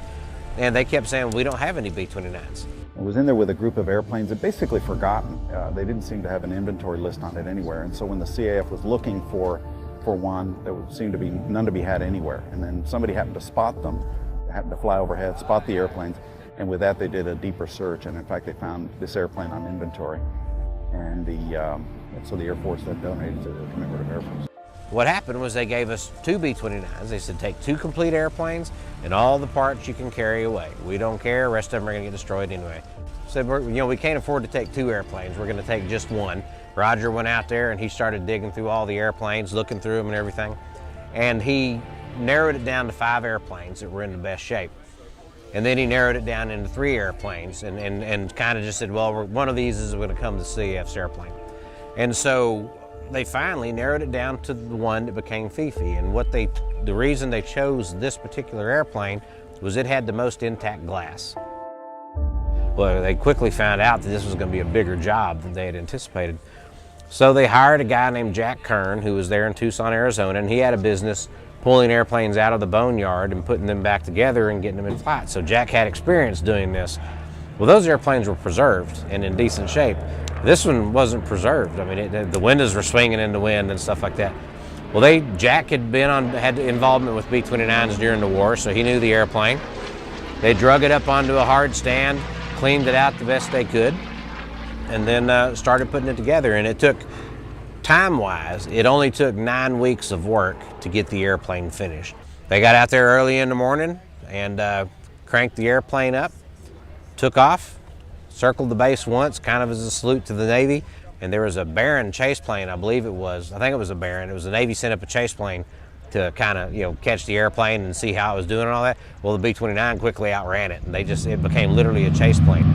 and they kept saying, we don't have any B-29s. I was in there with a group of airplanes that basically forgotten. They didn't seem to have an inventory list on it anywhere, and so when the CAF was looking for one, there seemed to be none to be had anywhere. And then somebody happened to spot them, happened to fly overhead, spot the airplanes, and with that they did a deeper search, and in fact they found this airplane on inventory. And And so the Air Force then donated to the Commemorative Air Force. What happened was they gave us 2 B-29s. They said, take 2 complete airplanes and all the parts you can carry away. We don't care, the rest of them are gonna get destroyed anyway. Said, we can't afford to take 2 airplanes, we're gonna take just 1. Roger went out there and he started digging through all the airplanes, looking through them and everything. And he narrowed it down to 5 airplanes that were in the best shape. And then he narrowed it down into 3 airplanes and kind of just said, well, one of these is gonna come to CAF's airplane. And so they finally narrowed it down to the one that became Fifi. And the reason they chose this particular airplane was it had the most intact glass. Well, they quickly found out that this was going to be a bigger job than they had anticipated. So they hired a guy named Jack Kern, who was there in Tucson, Arizona, and he had a business pulling airplanes out of the boneyard and putting them back together and getting them in flight. So Jack had experience doing this. Well, those airplanes were preserved and in decent shape. This one wasn't preserved. I mean, the windows were swinging in the wind and stuff like that. Well, Jack had had involvement with B-29s during the war, so he knew the airplane. They drug it up onto a hard stand, cleaned it out the best they could, and then started putting it together. And it took, time-wise, it only took 9 weeks of work to get the airplane finished. They got out there early in the morning and cranked the airplane up, took off, circled the base once, kind of as a salute to the Navy, and there was a Baron chase plane, I believe it was. I think it was a Baron. It was the Navy sent up a chase plane to kind of, catch the airplane and see how it was doing and all that. Well, the B-29 quickly outran it, and it became literally a chase plane.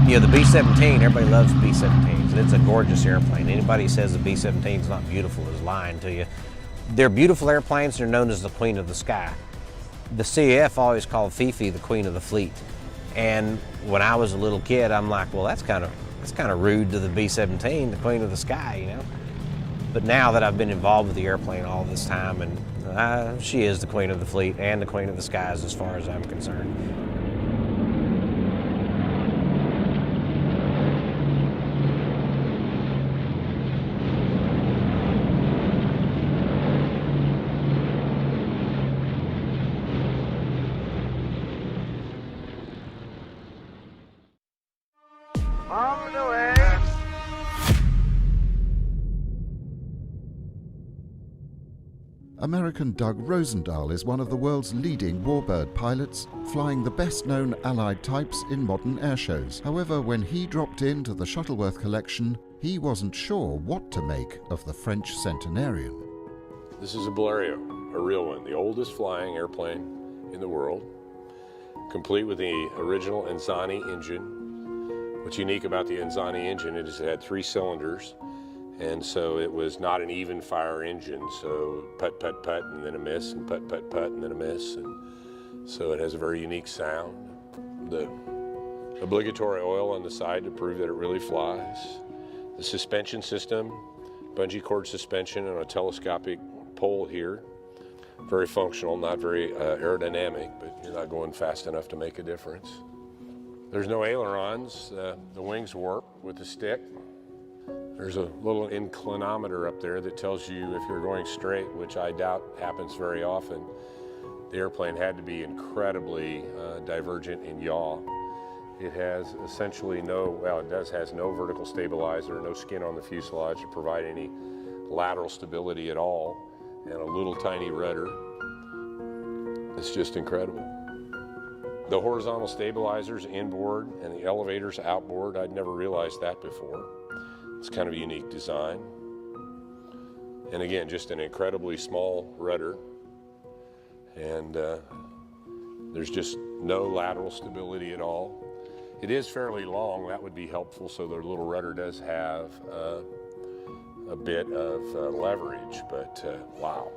The B-17, everybody loves B-17s, and it's a gorgeous airplane. Anybody who says the B-17 is not beautiful is lying to you. They're beautiful airplanes. They're known as the Queen of the Sky. The CAF always called Fifi the Queen of the Fleet. And when I was a little kid, I'm like, well, that's kind of rude to the B-17, the Queen of the Sky, But now that I've been involved with the airplane all this time, and she is the Queen of the Fleet and the Queen of the Skies as far as I'm concerned. American Doug Rosendahl is one of the world's leading warbird pilots, flying the best-known Allied types in modern airshows. However, when he dropped into the Shuttleworth collection, he wasn't sure what to make of the French Centenarian. This is a Blériot, a real one, the oldest flying airplane in the world, complete with the original Anzani engine. What's unique about the Anzani engine is it had 3 cylinders, and so it was not an even fire engine, so put, put, put, and then a miss, and put, put, put, and then a miss, and so it has a very unique sound. The obligatory oil on the side to prove that it really flies. The suspension system, bungee cord suspension on a telescopic pole here. Very functional, not very aerodynamic, but you're not going fast enough to make a difference. There's no ailerons. The wings warp with the stick. There's a little inclinometer up there that tells you if you're going straight, which I doubt happens very often. The airplane had to be incredibly divergent in yaw. It has essentially has no vertical stabilizer, no skin on the fuselage to provide any lateral stability at all, and a little tiny rudder. It's just incredible. The horizontal stabilizers inboard and the elevators outboard, I'd never realized that before. It's kind of a unique design. And again, just an incredibly small rudder. And there's just no lateral stability at all. It is fairly long, that would be helpful, so the little rudder does have a bit of leverage, but wow.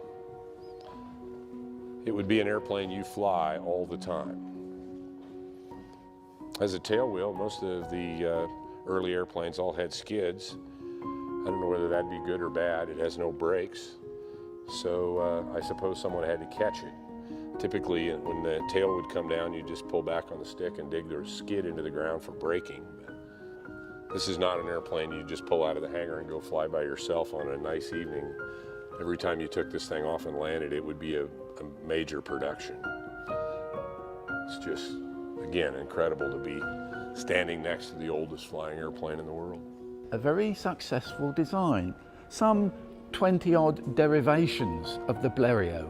It would be an airplane you fly all the time. As a tail wheel, most of the early airplanes all had skids. I don't know whether that'd be good or bad. It has no brakes, so I suppose someone had to catch it. Typically, when the tail would come down, you just pull back on the stick and dig the skid into the ground for braking. This is not an airplane you just pull out of the hangar and go fly by yourself on a nice evening. Every time you took this thing off and landed, it would be a major production. It's just again, incredible to be standing next to the oldest flying airplane in the world. A very successful design. Some 20-odd derivations of the Blériot,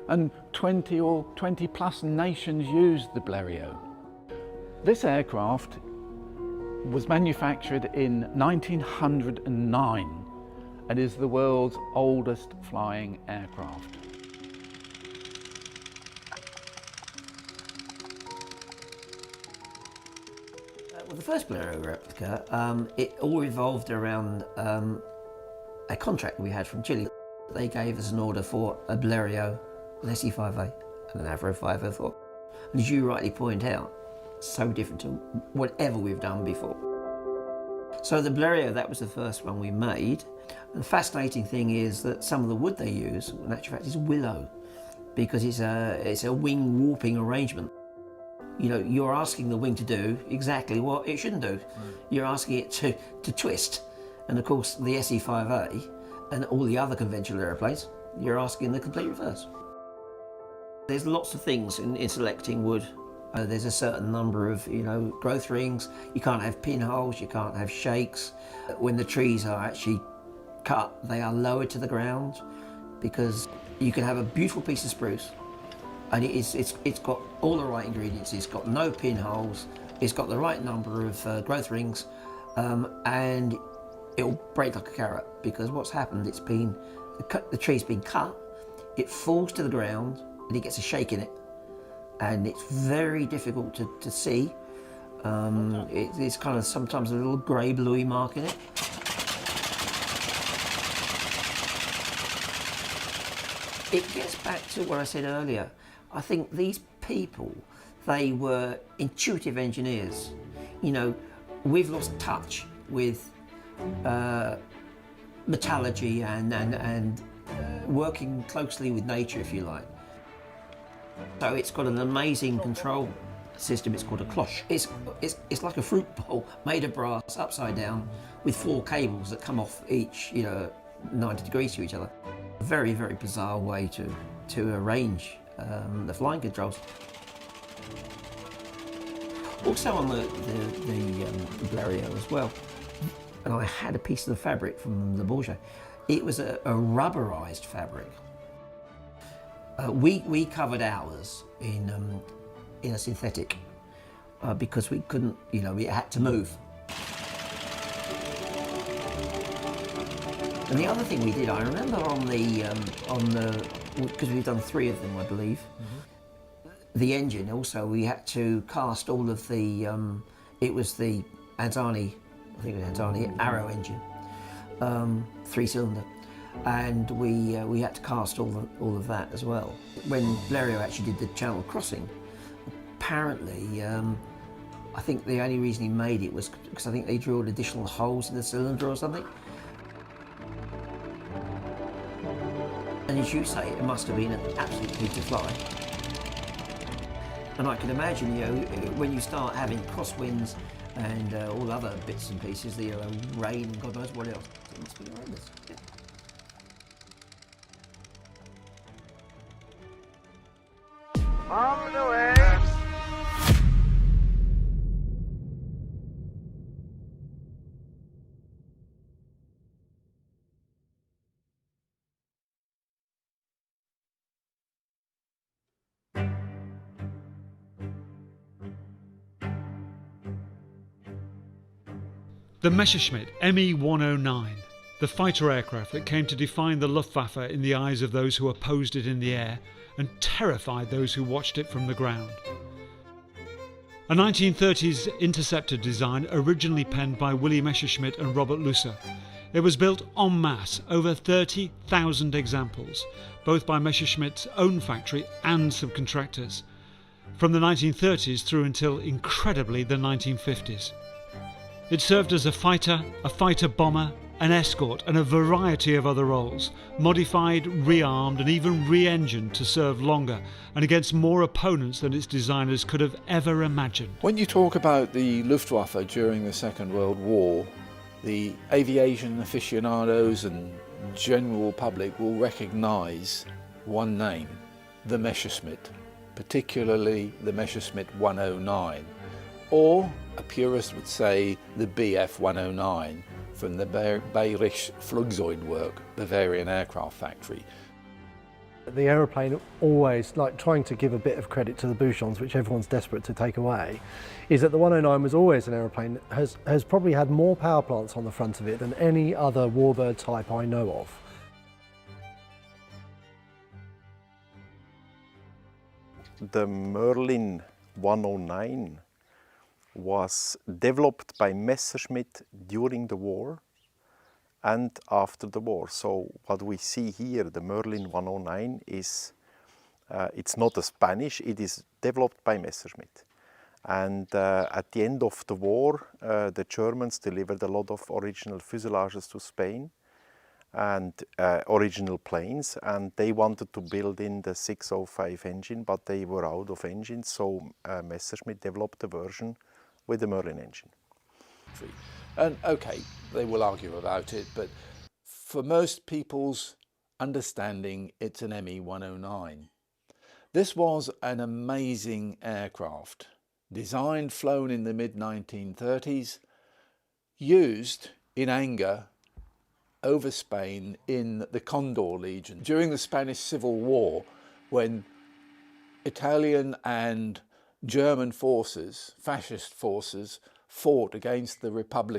and 20 or 20 plus nations used the Blériot. This aircraft was manufactured in 1909 and is the world's oldest flying aircraft. Well, the first Blériot replica, it all revolved around a contract we had from Chile. They gave us an order for a Blériot, an SE-5A and an Avro 504. And as you rightly point out, so different to whatever we've done before. So the Blériot, that was the first one we made. And the fascinating thing is that some of the wood they use, in actual fact, is willow, because it's a wing warping arrangement. You know, you're asking the wing to do exactly what it shouldn't do. You're asking it to twist. And of course, the SE-5A and all the other conventional airplanes, you're asking the complete reverse. There's lots of things in selecting wood. There's a certain number of, growth rings. You can't have pinholes, you can't have shakes. When the trees are actually cut, they are lowered to the ground, because you can have a beautiful piece of spruce and it's got all the right ingredients. It's got no pinholes, it's got the right number of growth rings, and it'll break like a carrot, because what's happened, the tree's been cut, it falls to the ground and it gets a shake in it, and it's very difficult to see. It's kind of sometimes a little grey bluey mark in it. It gets back to what I said earlier. I think these people, they were intuitive engineers. We've lost touch with metallurgy and working closely with nature, if you like. So it's got an amazing control system. It's called a cloche. It's like a fruit bowl made of brass, upside down, with 4 cables that come off each, 90 degrees to each other. A very, very bizarre way to arrange the flying controls. Also on the Blériot as well, and I had a piece of the fabric from the Bourget. It was a rubberized fabric. We covered ours in a synthetic because we couldn't, we had to move. And the other thing we did, I remember on the because we've done 3 of them, I believe. The engine also, we had to cast all of the. It was the Anzani, I think it was Anzani Arrow engine, 3-cylinder. And we had to cast all of that as well. When Blériot actually did the Channel crossing, apparently, I think the only reason he made it was because I think they drilled additional holes in the cylinder or something. And as you say, it must have been an absolute treat to fly. And I can imagine, when you start having crosswinds and all other bits and pieces, the rain and God knows what else, it must be horrendous. Yeah. On the way. The Messerschmitt Me-109, the fighter aircraft that came to define the Luftwaffe in the eyes of those who opposed it in the air and terrified those who watched it from the ground. A 1930s interceptor design originally penned by Willy Messerschmitt and Robert Lusser. It was built en masse, over 30,000 examples, both by Messerschmitt's own factory and subcontractors, from the 1930s through until, incredibly, the 1950s. It served as a fighter bomber, an escort and a variety of other roles, modified, rearmed and even re-engined to serve longer and against more opponents than its designers could have ever imagined. When you talk about the Luftwaffe during the Second World War, the aviation aficionados and general public will recognise one name, the Messerschmitt, particularly the Messerschmitt 109, or a purist would say the Bf 109 from the Bayerisch Flugzeugwerk, Bavarian aircraft factory. The aeroplane always, like trying to give a bit of credit to the Bouchons, which everyone's desperate to take away, is that the 109 was always an aeroplane that has probably had more power plants on the front of it than any other warbird type I know of. The Merlin 109 was developed by Messerschmitt during the war and after the war. So what we see here, the Merlin 109, is it's not a Spanish, it is developed by Messerschmitt. And at the end of the war, the Germans delivered a lot of original fuselages to Spain and original planes, and they wanted to build in the 605 engine, but they were out of engines, so Messerschmitt developed a version with the Merlin engine. And okay, they will argue about it, but for most people's understanding, it's an ME 109. This was an amazing aircraft, designed, flown in the mid-1930s, used in anger over Spain in the Condor Legion during the Spanish Civil War, when Italian and German forces, fascist forces, fought against the Republic